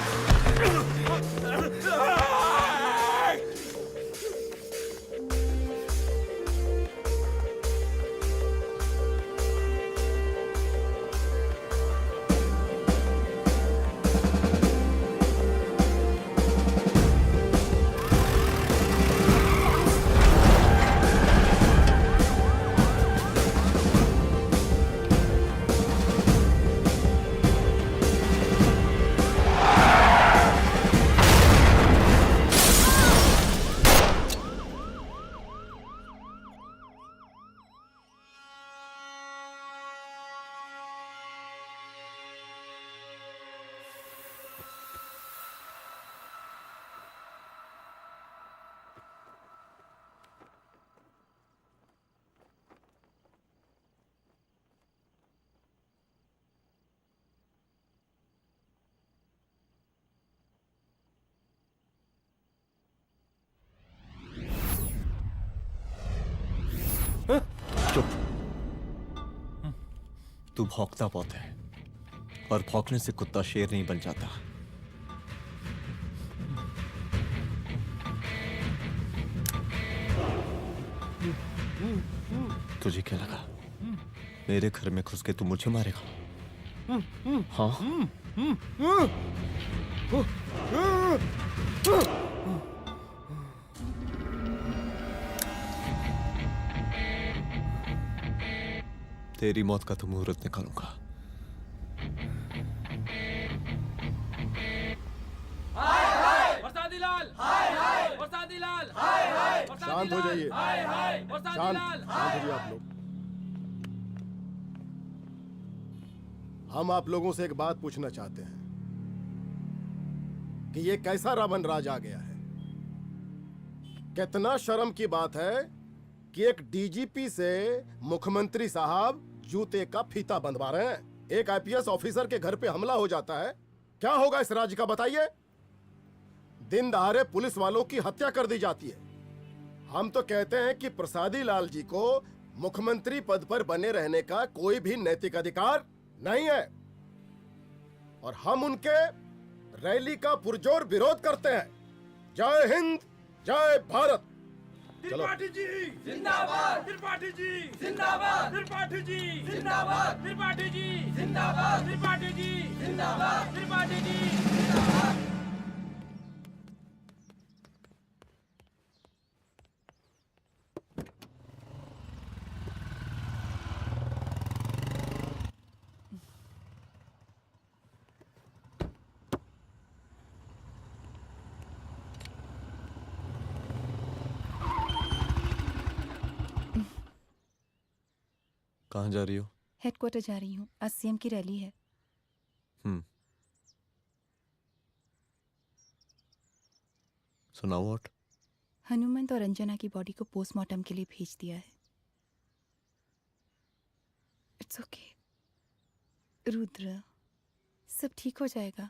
[SPEAKER 5] चुप। तू भौंकता बहुत है और भौंकने से कुत्ता शेर नहीं बन जाता। तुझे क्या लगा मेरे घर में घुस के तू मुझे मारेगा? हाँ? तेरी मौत का तो मुहूर्त निकालूंगा।
[SPEAKER 11] शांत हो जाइए। शांत हो जाइए आप लोग। हम आप लोगों से एक बात पूछना चाहते हैं कि ये कैसा रावण राज आ गया है। कितना शर्म की बात है कि एक डीजीपी से मुख्यमंत्री साहब जूते का फीता बंधवा रहे हैं। एक आईपीएस ऑफिसर के घर पे हमला हो जाता है, क्या होगा इस राज्य का बताइए? दिन दहाड़े पुलिस वालों की हत्या कर दी जाती है। हम तो कहते हैं कि प्रसादी लाल जी को मुख्यमंत्री पद पर बने रहने का कोई भी नैतिक अधिकार नहीं है और हम उनके रैली का पुरजोर विरोध करते हैं। जय हिंद, जय भारत। चलो।
[SPEAKER 15] त्रिपाठी जी जिंदाबाद, त्रिपाठी जी जिंदाबाद, त्रिपाठी जी जिंदाबाद, त्रिपाठी जी जिंदाबाद, त्रिपाठी जी जिंदाबाद, त्रिपाठी जी जिंदाबाद।
[SPEAKER 5] कहाँ जा रही हो?
[SPEAKER 8] हेडक्वार्टर जा रही हूँ, आज सीएम की रैली है।
[SPEAKER 5] सुनाओ व्हाट?
[SPEAKER 8] हनुमंत और अंजना की बॉडी को पोस्टमार्टम के लिए भेज दिया है। इट्स ओके रुद्र, सब ठीक हो जाएगा।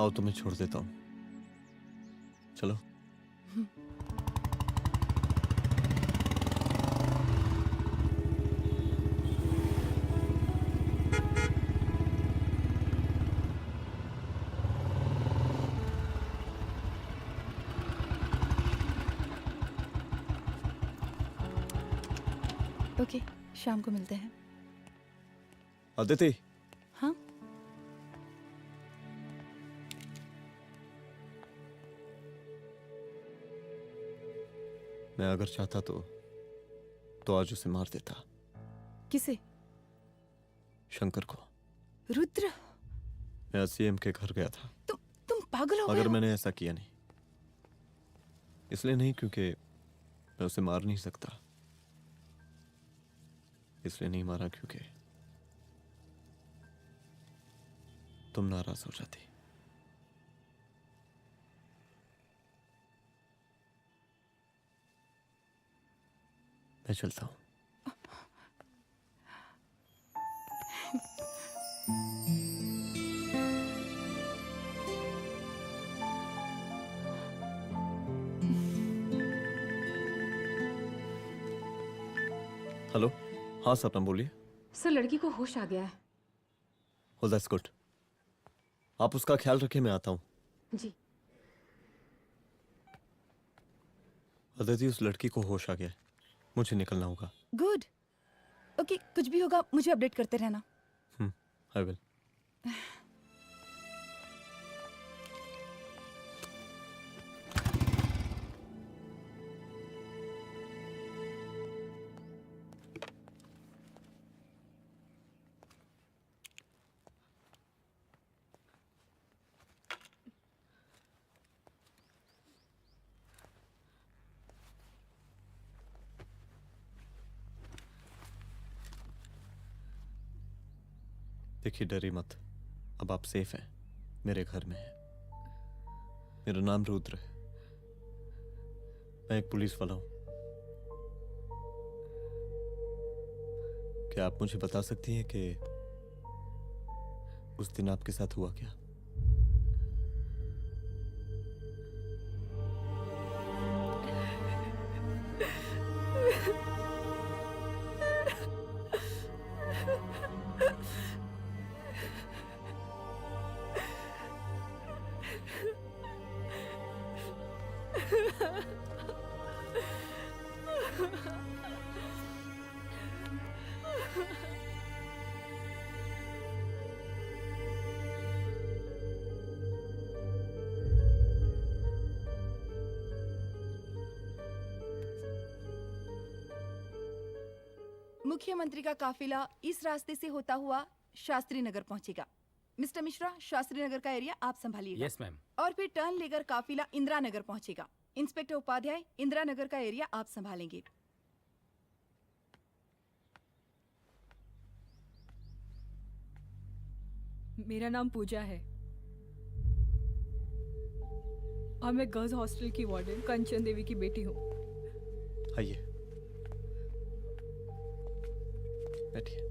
[SPEAKER 5] आओ तुम्हें छोड़ देता हूँ, चलो।
[SPEAKER 8] ओके, शाम को मिलते हैं।
[SPEAKER 5] अदिति।
[SPEAKER 8] हाँ?
[SPEAKER 5] मैं अगर चाहता तो आज उसे मार देता।
[SPEAKER 8] किसे?
[SPEAKER 5] शंकर को।
[SPEAKER 8] रुद्र,
[SPEAKER 5] मैं सीएम के घर गया था।
[SPEAKER 8] तुम पागल हो गए
[SPEAKER 5] मगर
[SPEAKER 8] हो?
[SPEAKER 5] मैंने ऐसा किया नहीं। इसलिए नहीं क्योंकि मैं उसे मार नहीं सकता, इसलिए नहीं मारा क्योंकि तुम नाराज हो जाती। मैं चलता हूं। हेलो, हाँ सपना बोलिए।
[SPEAKER 18] सर, लड़की को होश आ गया है।
[SPEAKER 5] Oh, that's good. आप उसका ख्याल रखिए, मैं आता हूँ।
[SPEAKER 18] जी।
[SPEAKER 5] अदिति, उस लड़की को होश आ गया है, मुझे निकलना होगा।
[SPEAKER 8] गुड। ओके, कुछ भी होगा मुझे अपडेट करते रहना।
[SPEAKER 5] I will. देखिए, डरी मत, अब आप सेफ हैं, मेरे घर में हैं। मेरा नाम रुद्र है, मैं एक पुलिस वाला हूं। क्या आप मुझे बता सकती हैं कि उस दिन आपके साथ हुआ क्या?
[SPEAKER 8] मुख्यमंत्री का काफिला इस रास्ते से होता हुआ शास्त्री नगर पहुंचेगा। मिस्टर मिश्रा, शास्त्री नगर का एरिया आप संभालिएगा।
[SPEAKER 19] Yes ma'am.
[SPEAKER 8] और फिर टर्न लेकर काफिला इंदिरा नगर पहुंचेगा। इंस्पेक्टर उपाध्याय, इंदिरा नगर का एरिया आप संभालेंगे।
[SPEAKER 2] मेरा नाम पूजा है और मैं गर्ल्स हॉस्टल की वार्डन कंचन देवी की बेटी हूँ।
[SPEAKER 5] आइए, बैठिए।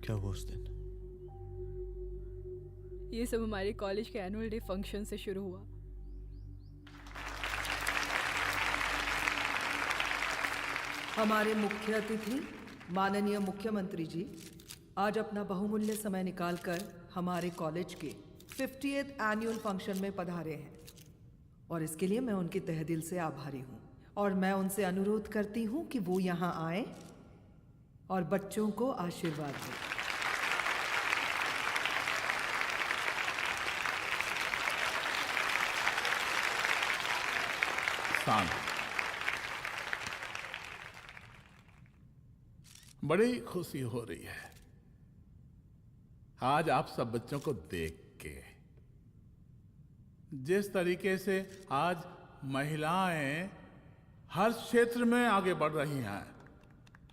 [SPEAKER 5] क्या हुआ उस दिन?
[SPEAKER 2] ये सब हमारे कॉलेज के एनुअल डे फंक्शन से शुरू हुआ।
[SPEAKER 20] हमारे मुख्य अतिथि माननीय मुख्यमंत्री जी आज अपना बहुमूल्य समय निकालकर हमारे कॉलेज के 50th एनुअल फंक्शन में पधारे हैं और इसके लिए मैं उनके तहे दिल से आभारी हूँ और मैं उनसे अनुरोध करती हूँ कि वो यहाँ आए और बच्चों को आशीर्वाद दें।
[SPEAKER 1] बड़ी खुशी हो रही है आज आप सब बच्चों को देख के। जिस तरीके से आज महिलाएं हर क्षेत्र में आगे बढ़ रही हैं,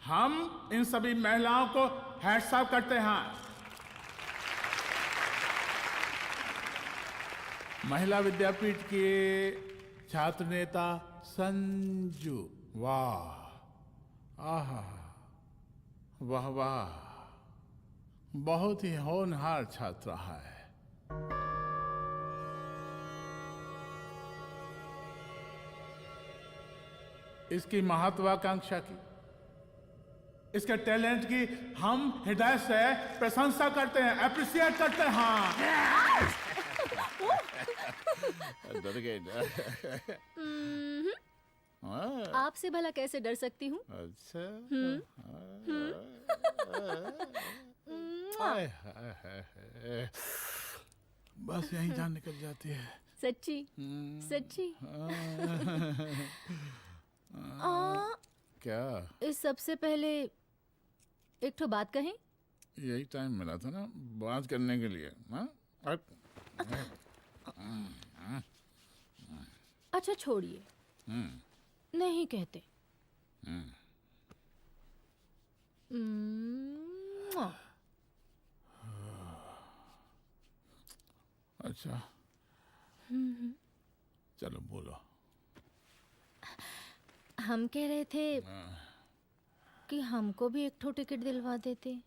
[SPEAKER 1] हम इन सभी महिलाओं को हैट्स ऑफ करते हैं। महिला विद्यापीठ के छात्र नेता संजू, वाह, आहा, वाह वाह, बहुत ही होनहार छात्रा है। इसकी महत्वाकांक्षा की, इसके टैलेंट की हम हृदय से प्रशंसा करते हैं, अप्रिशिएट करते हैं। डर गए ना?
[SPEAKER 2] आपसे भला कैसे डर सकती हूँ?
[SPEAKER 1] अच्छा। बस यहीं जान निकल जाती है।
[SPEAKER 2] सच्ची सच्ची।
[SPEAKER 1] क्या?
[SPEAKER 2] इस सबसे पहले एक ठो बात कहें?
[SPEAKER 1] यही टाइम मिला था ना बात करने के लिए।
[SPEAKER 2] अच्छा छोड़िए, नहीं कहते।
[SPEAKER 1] अच्छा चलो बोलो।
[SPEAKER 2] हम कह रहे थे कि हमको भी एक ठो टिकट दिलवा देते।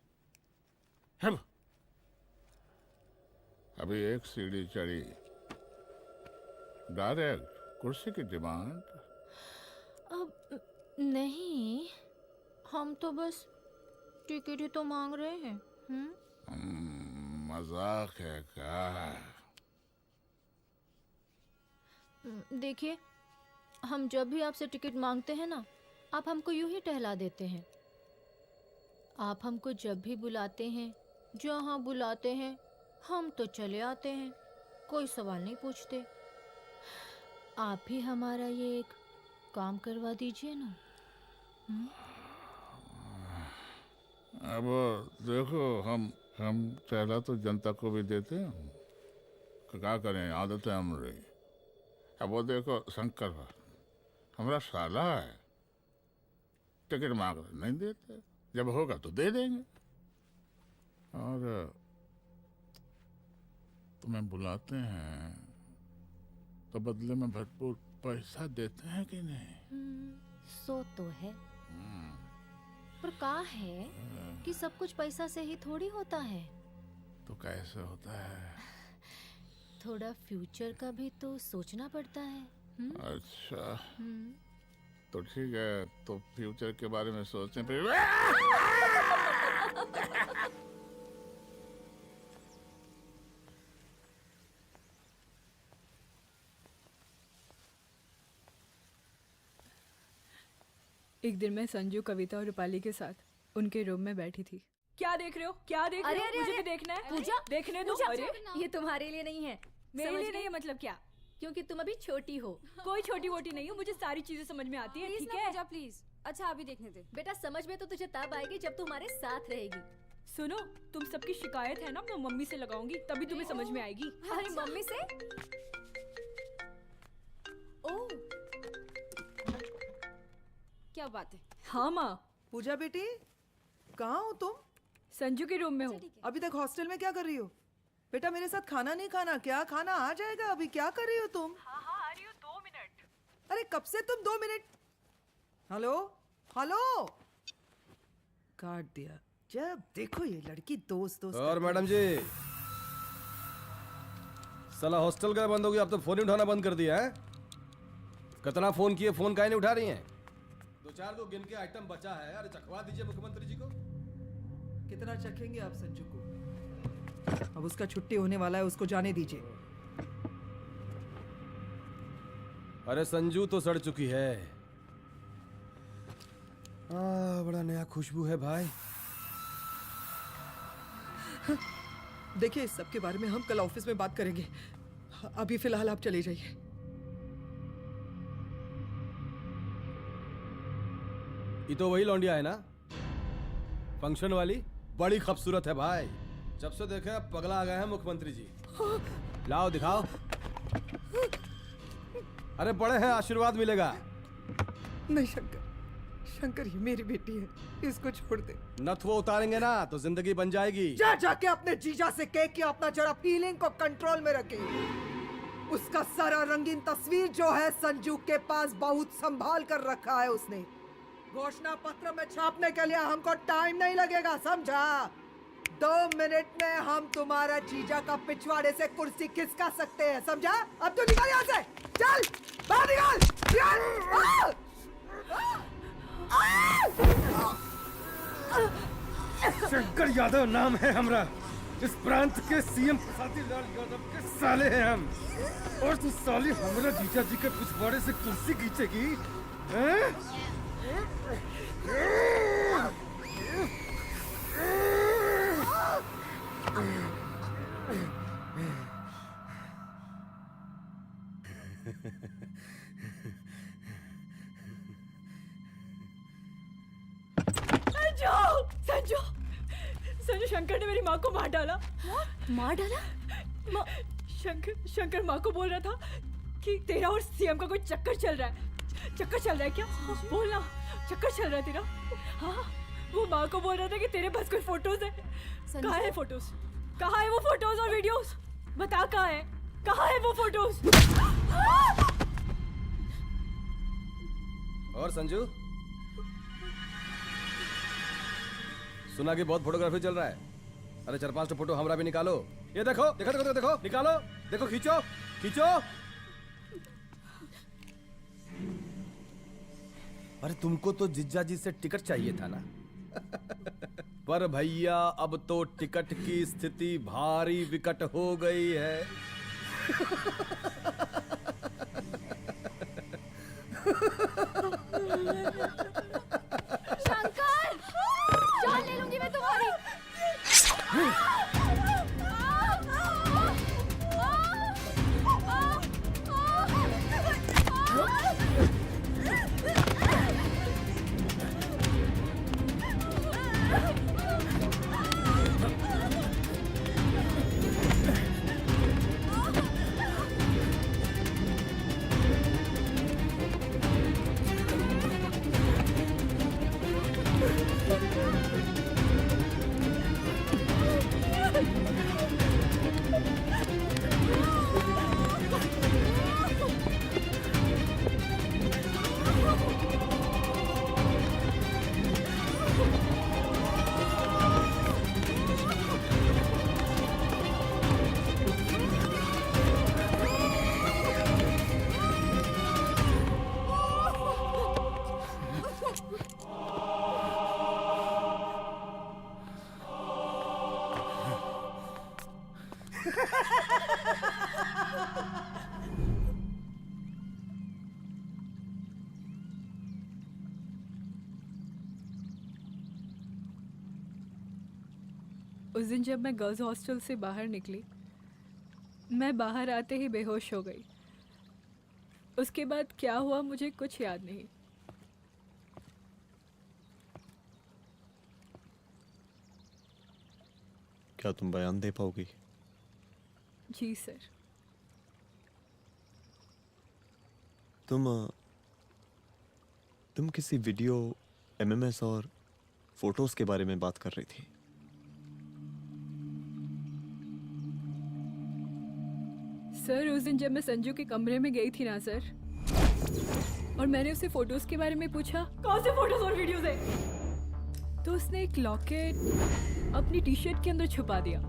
[SPEAKER 1] अभी एक सीढ़ी चढ़ी, डायरेक्ट कुर्सी की डिमांड।
[SPEAKER 2] अब नहीं, हम तो बस टिकट ही तो मांग रहे हैं।
[SPEAKER 1] मजाक है क्या?
[SPEAKER 2] देखिए, हम जब भी आपसे टिकट मांगते हैं ना, आप हमको यूं ही टहला देते हैं। आप हमको जब भी बुलाते हैं, जहाँ बुलाते हैं, हम तो चले आते हैं, कोई सवाल नहीं पूछते। आप ही हमारा ये एक काम करवा दीजिए ना।
[SPEAKER 1] अब देखो, हम टहला तो जनता को भी देते हैं, क्या करें, आदत है हमारी। अब वो देखो शंकर हमारा साला है, टिकट मांग रहे नहीं देते, जब होगा तो दे देंगे। और तुम्हें बुलाते हैं तो बदले में भरपूर पैसा देते हैं कि नहीं?
[SPEAKER 2] सो तो है, पर का है कि सब कुछ पैसा से ही थोड़ी होता है।
[SPEAKER 1] तो कैसे होता है?
[SPEAKER 2] थोड़ा फ्यूचर का भी तो सोचना पड़ता है।
[SPEAKER 1] अच्छा तो ठीक है, तो फ्यूचर के बारे में सोचते फिर।
[SPEAKER 13] एक दिन मैं संजू, कविता और रूपाली के साथ उनके रूम में बैठी थी। क्या देख रहे हो? क्या देख रहे हो? मुझे भी देखना है।
[SPEAKER 2] पूजा,
[SPEAKER 13] देखने दो। अरे
[SPEAKER 2] ये तुम्हारे लिए नहीं है।
[SPEAKER 13] मेरे
[SPEAKER 2] समझ
[SPEAKER 13] लिए
[SPEAKER 2] गई?
[SPEAKER 13] नहीं है मतलब क्या?
[SPEAKER 2] क्योंकि तुम अभी छोटी हो।
[SPEAKER 13] कोई छोटी वोटी नहीं हो, मुझे सारी चीजें समझ में आती है। ठीक है
[SPEAKER 2] पूजा प्लीज। अच्छा अभी देखने दे। बेटा समझ में तो तुझे तब आएगी जब तू हमारे साथ रहेगी।
[SPEAKER 13] सुनो, तुम सबकी शिकायत है ना, मैं मम्मी से लगाऊंगी, तभी तुम्हें समझ में आएगी।
[SPEAKER 2] अरे मम्मी से? ओह
[SPEAKER 13] क्या बात है? हाँ माँ।
[SPEAKER 20] पूजा बेटी, कहाँ हो तुम?
[SPEAKER 13] संजू के रूम में हूँ।
[SPEAKER 20] अभी तक हॉस्टल में क्या कर रही हो? बेटा मेरे साथ खाना नहीं खाना क्या? खाना आ जाएगा, अभी क्या कर रही हो तुम?
[SPEAKER 13] हाँ हाँ आ रही हूँ, 2 मिनट।
[SPEAKER 20] अरे कब से तुम 2 मिनट? हेलो हेलो, काट दिया। जब देखो ये लड़की दोस्त दोस्त।
[SPEAKER 10] और मैडम जी, साला हॉस्टल का बंद हो गया, अब तो फोन ही उठाना बंद कर दिया है। कितना फोन किए, फोन काहे नहीं उठा रही हैं? 2-4 दो गिन के आइटम बचा है, अरे चखवा दीजिए मुख्यमंत्री जी को।
[SPEAKER 20] कितना चखेंगे आप संजू को? अब उसका छुट्टी होने वाला है, उसको जाने दीजिए।
[SPEAKER 10] अरे संजू तो सड़ चुकी है। बड़ा नया खुशबू है भाई।
[SPEAKER 20] देखिए इस सब के बारे में हम कल ऑफिस में बात करेंगे, अभी फिलहाल आप चले जाइए।
[SPEAKER 10] ये तो वही लौंडिया है ना, फंक्शन वाली? बड़ी खूबसूरत है भाई, जब से देखे पगला आ गए हैं मुख्यमंत्री जी। लाओ दिखाओ। अरे बड़े हैं, आशीर्वाद मिलेगा।
[SPEAKER 20] नहीं शंकर, शंकर ये मेरी बेटी है, इसको छोड़ दे।
[SPEAKER 10] नथुआ उतारेंगे ना तो जिंदगी बन जाएगी।
[SPEAKER 20] जा जाके अपने जीजा से कह के अपना जरा फीलिंग को कंट्रोल में रखे। उसका सारा रंगीन तस्वीर जो है संजू के पास बहुत संभाल कर रखा है उसने। घोषणा पत्र में छापने के लिए हमको टाइम नहीं लगेगा, समझा? 2 मिनट में हम तुम्हारा जीजा का पिछवाड़े से कुर्सी खिसका सकते हैं, समझा? अब तो निकल यहाँ से, चल बाहर निकल।
[SPEAKER 10] शंकर यादव नाम है हमरा, इस प्रांत के सीएम प्रसादी लाल यादव के साले हैं हम। और तू साली हमरा जीजा जी के पिछवाड़े से कुर्सी खींचेगी, हैं?
[SPEAKER 13] संजू, संजू शंकर ने मेरी माँ को मार डाला।
[SPEAKER 2] मार डाला?
[SPEAKER 13] शंकर माँ को बोल रहा था कि तेरा और सीएम का कोई चक्कर चल रहा है। चक्कर चल रहा है क्या? बोलना, चक्कर चल रहा है तेरा? हाँ, वो माँ को बोल रहा था कि तेरे पास कोई फोटोज है। कहाँ है फोटोज? कहाँ है वो फोटोज और वीडियोस? बता कहाँ है? कहाँ है वो फोटोज?
[SPEAKER 10] और संजू, सुना कि बहुत फोटोग्राफी चल रहा है। अरे 4-5 फोटो हमरा भी निकालो। ये देखो देखो देखो देखो, निकालो, देखो, खींचो खींचो। अरे तुमको तो जिज्जा जी से टिकट चाहिए था ना। पर भैया अब तो टिकट की स्थिति भारी विकट हो गई है।
[SPEAKER 2] शंकर, जान ले लूंगी मैं तुम्हारी।
[SPEAKER 13] उस दिन जब मैं गर्ल्स हॉस्टल से बाहर निकली, मैं बाहर आते ही बेहोश हो गई। उसके बाद क्या हुआ मुझे कुछ याद नहीं।
[SPEAKER 5] क्या तुम बयान दे पाओगी?
[SPEAKER 13] जी सर।
[SPEAKER 5] तुम किसी वीडियो, एमएमएस और फोटोज के बारे में बात कर रही थी।
[SPEAKER 13] सर उस दिन जब मैं संजू के कमरे में गई थी ना सर, और मैंने उसे फोटोज के बारे में पूछा कौन से फोटोज और वीडियोज है, तो उसने एक लॉकेट अपनी टी शर्ट के अंदर छुपा दिया।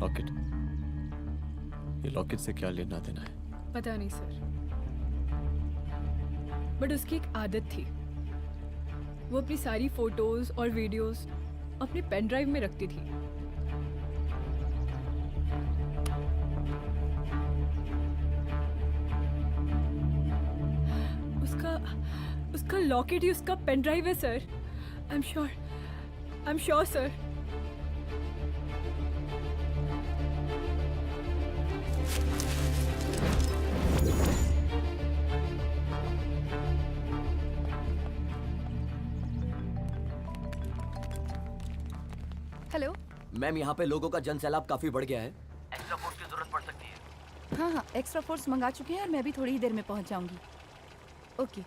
[SPEAKER 5] लॉकेट? ये लॉकेट से क्या लेना देना है?
[SPEAKER 13] पता नहीं सर, बट उसकी एक आदत थी, वो अपनी सारी फोटोज और वीडियोस अपने पेन ड्राइव में रखती थी। उसका लॉकेट ही उसका पेन ड्राइव है sir. I am sure sir.
[SPEAKER 8] Hello
[SPEAKER 14] ma'am, यहाँ पे लोगों का जनसैलाब काफी बढ़ गया है। एक्स्ट्रा फोर्स की जरूरत पड़ सकती है।
[SPEAKER 8] हाँ हाँ, एक्स्ट्रा फोर्स मंगा चुके हैं और मैं भी थोड़ी ही देर में पहुंच जाऊंगी। ओके।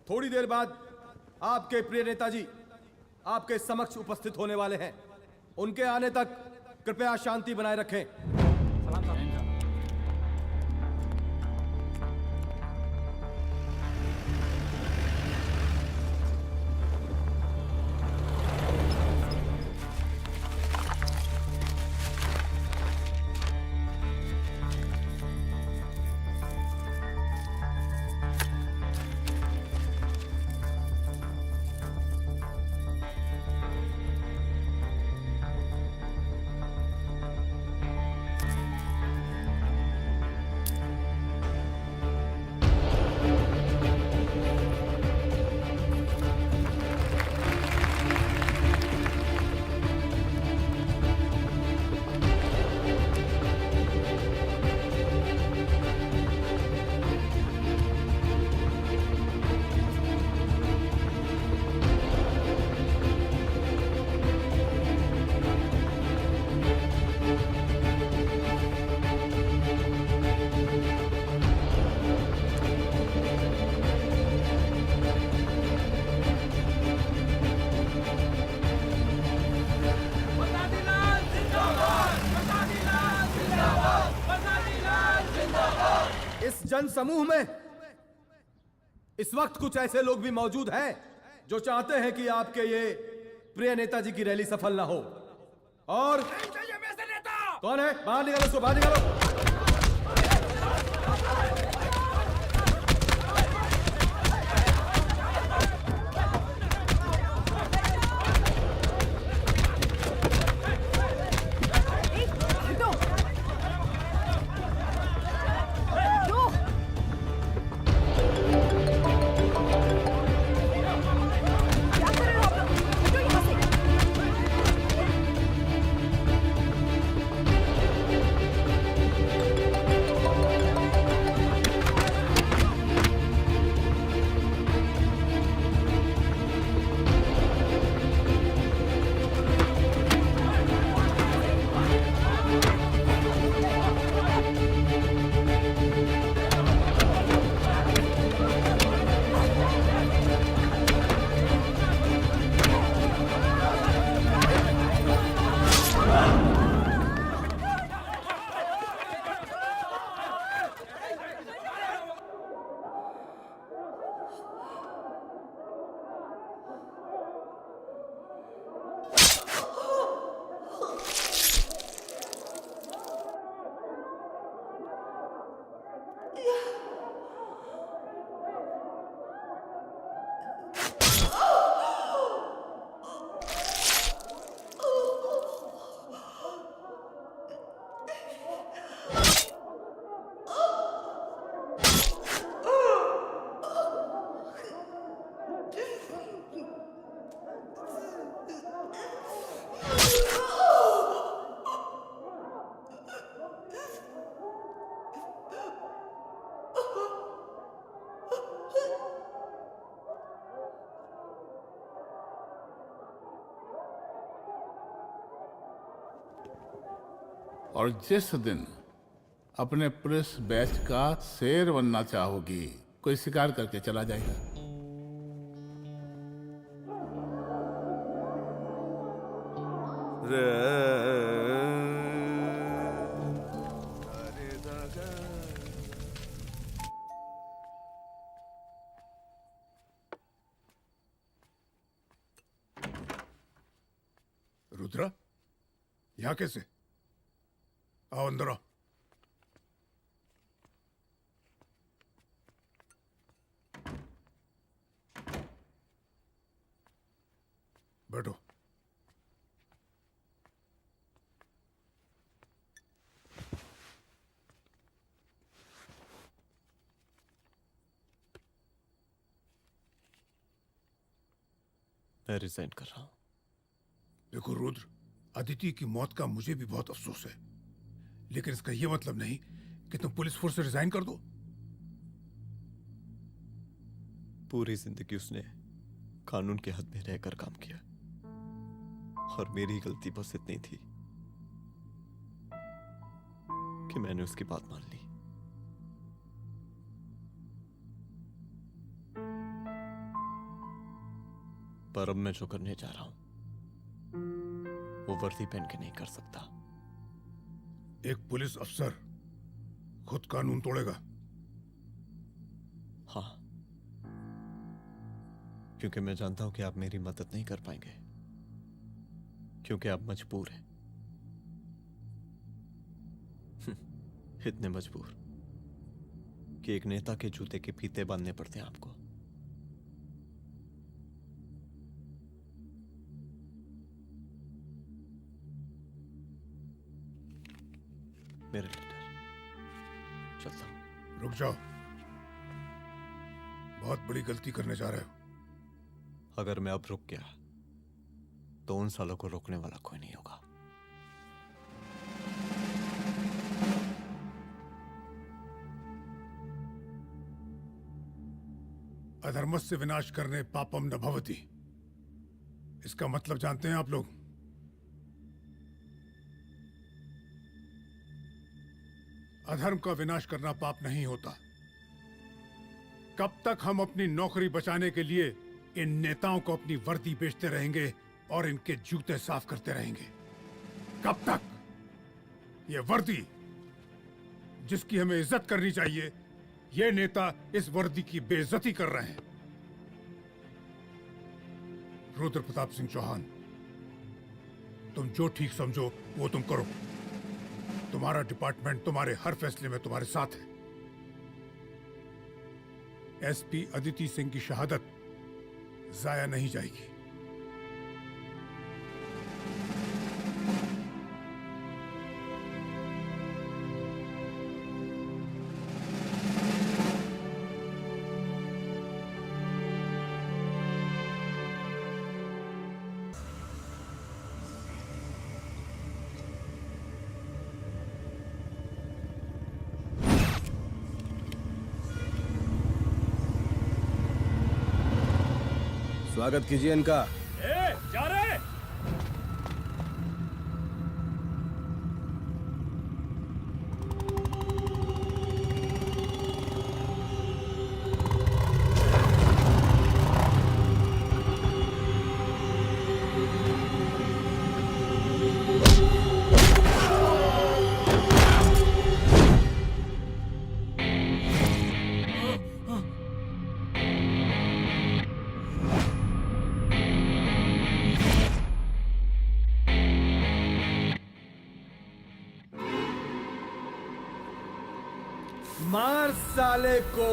[SPEAKER 10] थोड़ी देर बाद आपके प्रिय नेताजी आपके समक्ष उपस्थित होने वाले हैं। उनके आने तक कृपया शांति बनाए रखें। जन समूह में इस वक्त कुछ ऐसे लोग भी मौजूद हैं जो चाहते हैं कि आपके ये प्रिय नेताजी की रैली सफल ना हो। और कौन है? बाहर निकालो उसको, बाहर निकालो।
[SPEAKER 1] और जिस दिन अपने पुलिस बैच का शेर बनना चाहोगी, कोई शिकार करके चला जाएगा।
[SPEAKER 17] रुद्रा, यहाँ कैसे? आओ अंदर आओ। बैठो।
[SPEAKER 5] मैं रिजाइन कर रहा हूं।
[SPEAKER 17] देखो रुद्र, अदिति की मौत का मुझे भी बहुत अफसोस है, लेकिन इसका यह मतलब नहीं कि तुम पुलिस फोर्स से रिजाइन कर दो।
[SPEAKER 5] पूरी जिंदगी उसने कानून के हद में रहकर काम किया और मेरी गलती बस इतनी थी कि मैंने उसकी बात मान ली। पर अब मैं जो करने जा रहा हूं वो वर्दी पहन के नहीं कर सकता।
[SPEAKER 17] एक पुलिस अफसर खुद कानून तोड़ेगा?
[SPEAKER 5] हाँ, क्योंकि मैं जानता हूं कि आप मेरी मदद नहीं कर पाएंगे, क्योंकि आप मजबूर हैं। इतने मजबूर कि एक नेता के जूते के फीते बांधने पड़ते हैं आपको। मेरे लीडर, चलता हूं।
[SPEAKER 17] रुक जाओ, बहुत बड़ी गलती करने जा रहे हो।
[SPEAKER 5] अगर मैं अब रुक गया तो उन सालों को रोकने वाला कोई नहीं होगा।
[SPEAKER 17] अधर्मस्य विनाश करने पापम न भवति, इसका मतलब जानते हैं आप लोग? अधर्म का विनाश करना पाप नहीं होता। कब तक हम अपनी नौकरी बचाने के लिए इन नेताओं को अपनी वर्दी बेचते रहेंगे और इनके जूते साफ करते रहेंगे? कब तक? ये वर्दी जिसकी हमें इज्जत करनी चाहिए, ये नेता इस वर्दी की बेइज्जती कर रहे हैं। रुद्र प्रताप सिंह चौहान, तुम जो ठीक समझो वो तुम करो। तुम्हारा डिपार्टमेंट तुम्हारे हर फैसले में तुम्हारे साथ है। एसपी अदिति सिंह की शहादत जाया नहीं जाएगी।
[SPEAKER 10] स्वागत कीजिए इनका।
[SPEAKER 16] जा रहे।
[SPEAKER 10] मार साले को।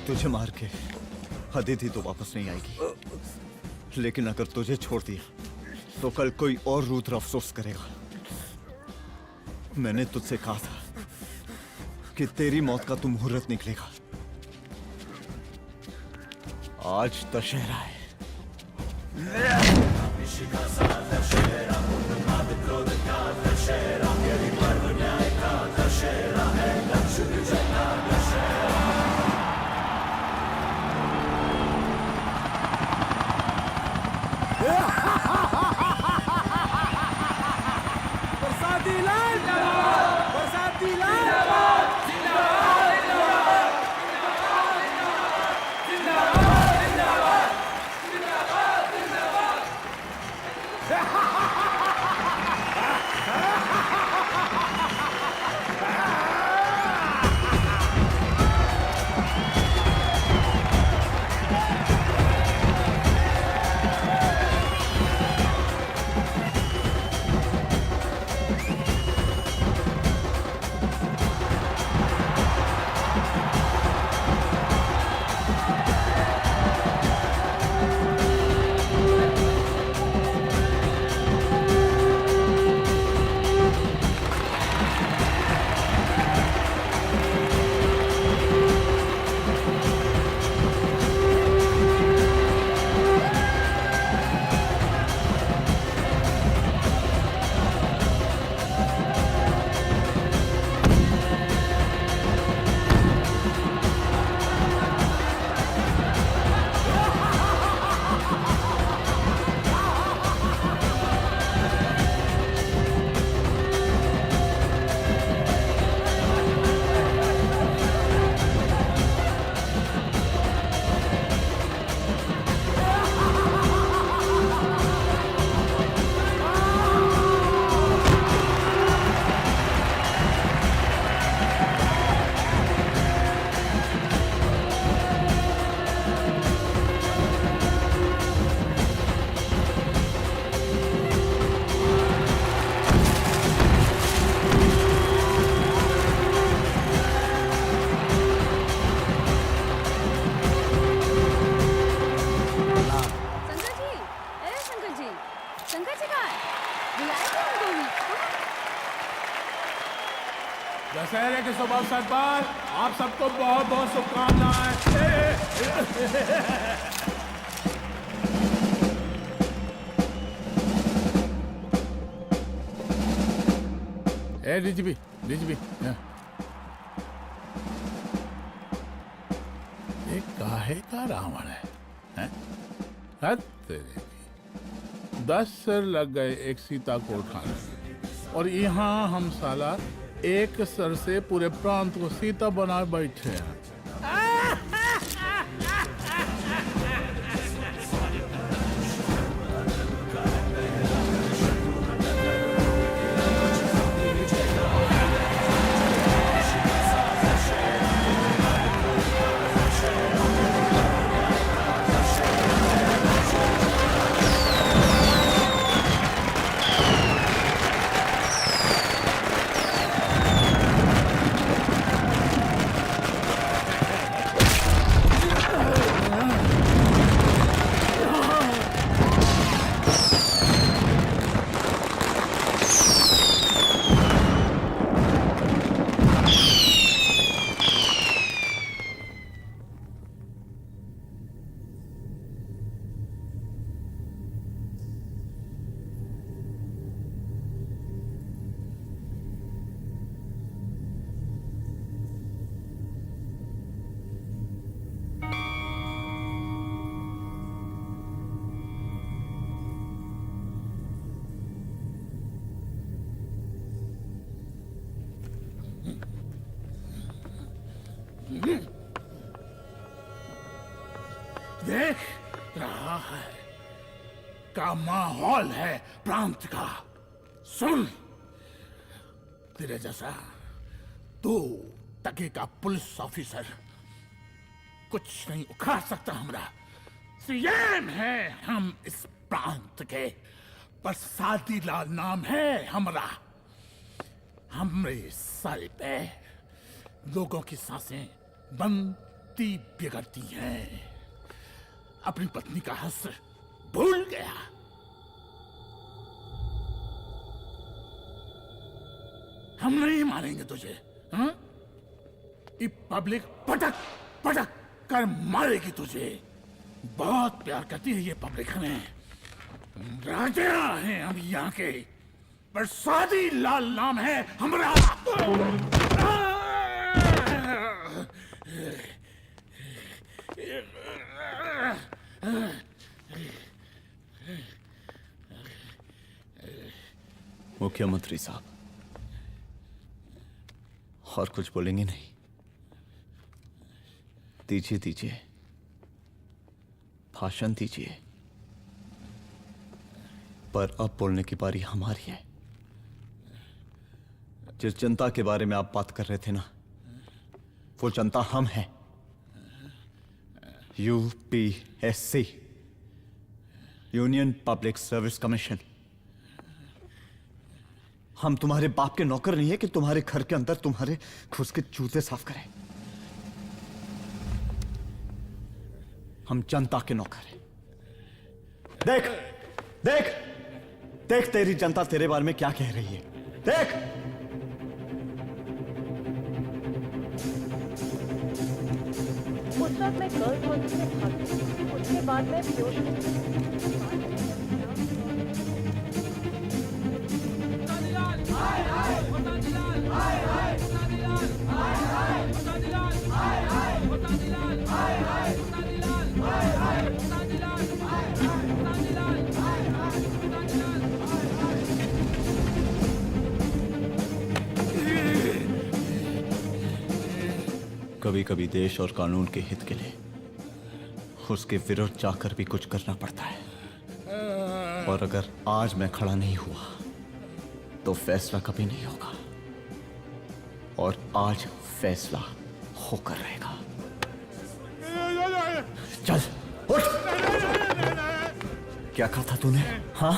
[SPEAKER 5] तुझे मार के अदिति तो वापस नहीं आएगी, लेकिन अगर तुझे छोड़ दिया तो कल कोई और रुद्र अफसोस करेगा। मैंने तुझसे कहा था कि तेरी मौत का तू मुहूर्त निकलेगा। आज दशहरा है।
[SPEAKER 15] बरसाती लाल जिंदाबाद, बरसाती लाल जिंदाबाद, जिंदाबाद, जिंदाबाद, जिंदाबाद, जिंदाबाद, जिंदाबाद,
[SPEAKER 1] दशहरे के शुभ अवसर पर आप सबको बहुत बहुत शुभकामनाएं। ए डीजीपी ये काहे का रावण है? हैं? हद तेरे की। 10 सर लग गए एक सीता को उठाने में। और यहाँ हम साला एक सर से पूरे प्रांत को सीता बना बैठे हैं। देख रहा है का माहौल है प्रांत का। सुन, तेरे जैसा 2 टके का पुलिस ऑफिसर कुछ नहीं उखाड़ सकता। हमरा सीएम है हम इस प्रांत के, पर सादी लाल नाम है हमरा। हमरे सर पे लोगों की सांसें बनती बिगड़ती हैं। अपनी पत्नी का हस्र भूल गया। हम नहीं मारेंगे तुझे। हाँ? ये पब्लिक पटक पटक कर मारेगी तुझे। बहुत प्यार करती है ये पब्लिक हमें। राजा हैं हम यहाँ के, पर सादी लाल नाम है हमारा।
[SPEAKER 5] मुख्यमंत्री साहब, और कुछ बोलेंगे नहीं? दीजिए दीजिए, भाषण दीजिए। पर अब बोलने की बारी हमारी है। जिस जनता के बारे में आप बात कर रहे थे ना, वो जनता हम हैं। UPSC, union public service commission. हम तुम्हारे बाप के नौकर नहीं है कि तुम्हारे घर के अंदर तुम्हारे खुद के जूते साफ करें। हम जनता के नौकर हैं। देख देख देख, तेरी जनता तेरे बारे में क्या कह रही है। देख,
[SPEAKER 21] उस वक्त मैं गर्ल्स हॉस्टल में भागी। उसके बाद मैं
[SPEAKER 5] कभी कभी देश और कानून के हित के लिए उसके विरुद्ध जाकर भी कुछ करना पड़ता है। और अगर आज मैं खड़ा नहीं हुआ तो फैसला कभी नहीं होगा, और आज फैसला होकर रहेगा। चल उठ। क्या कहा था तूने? हाँ?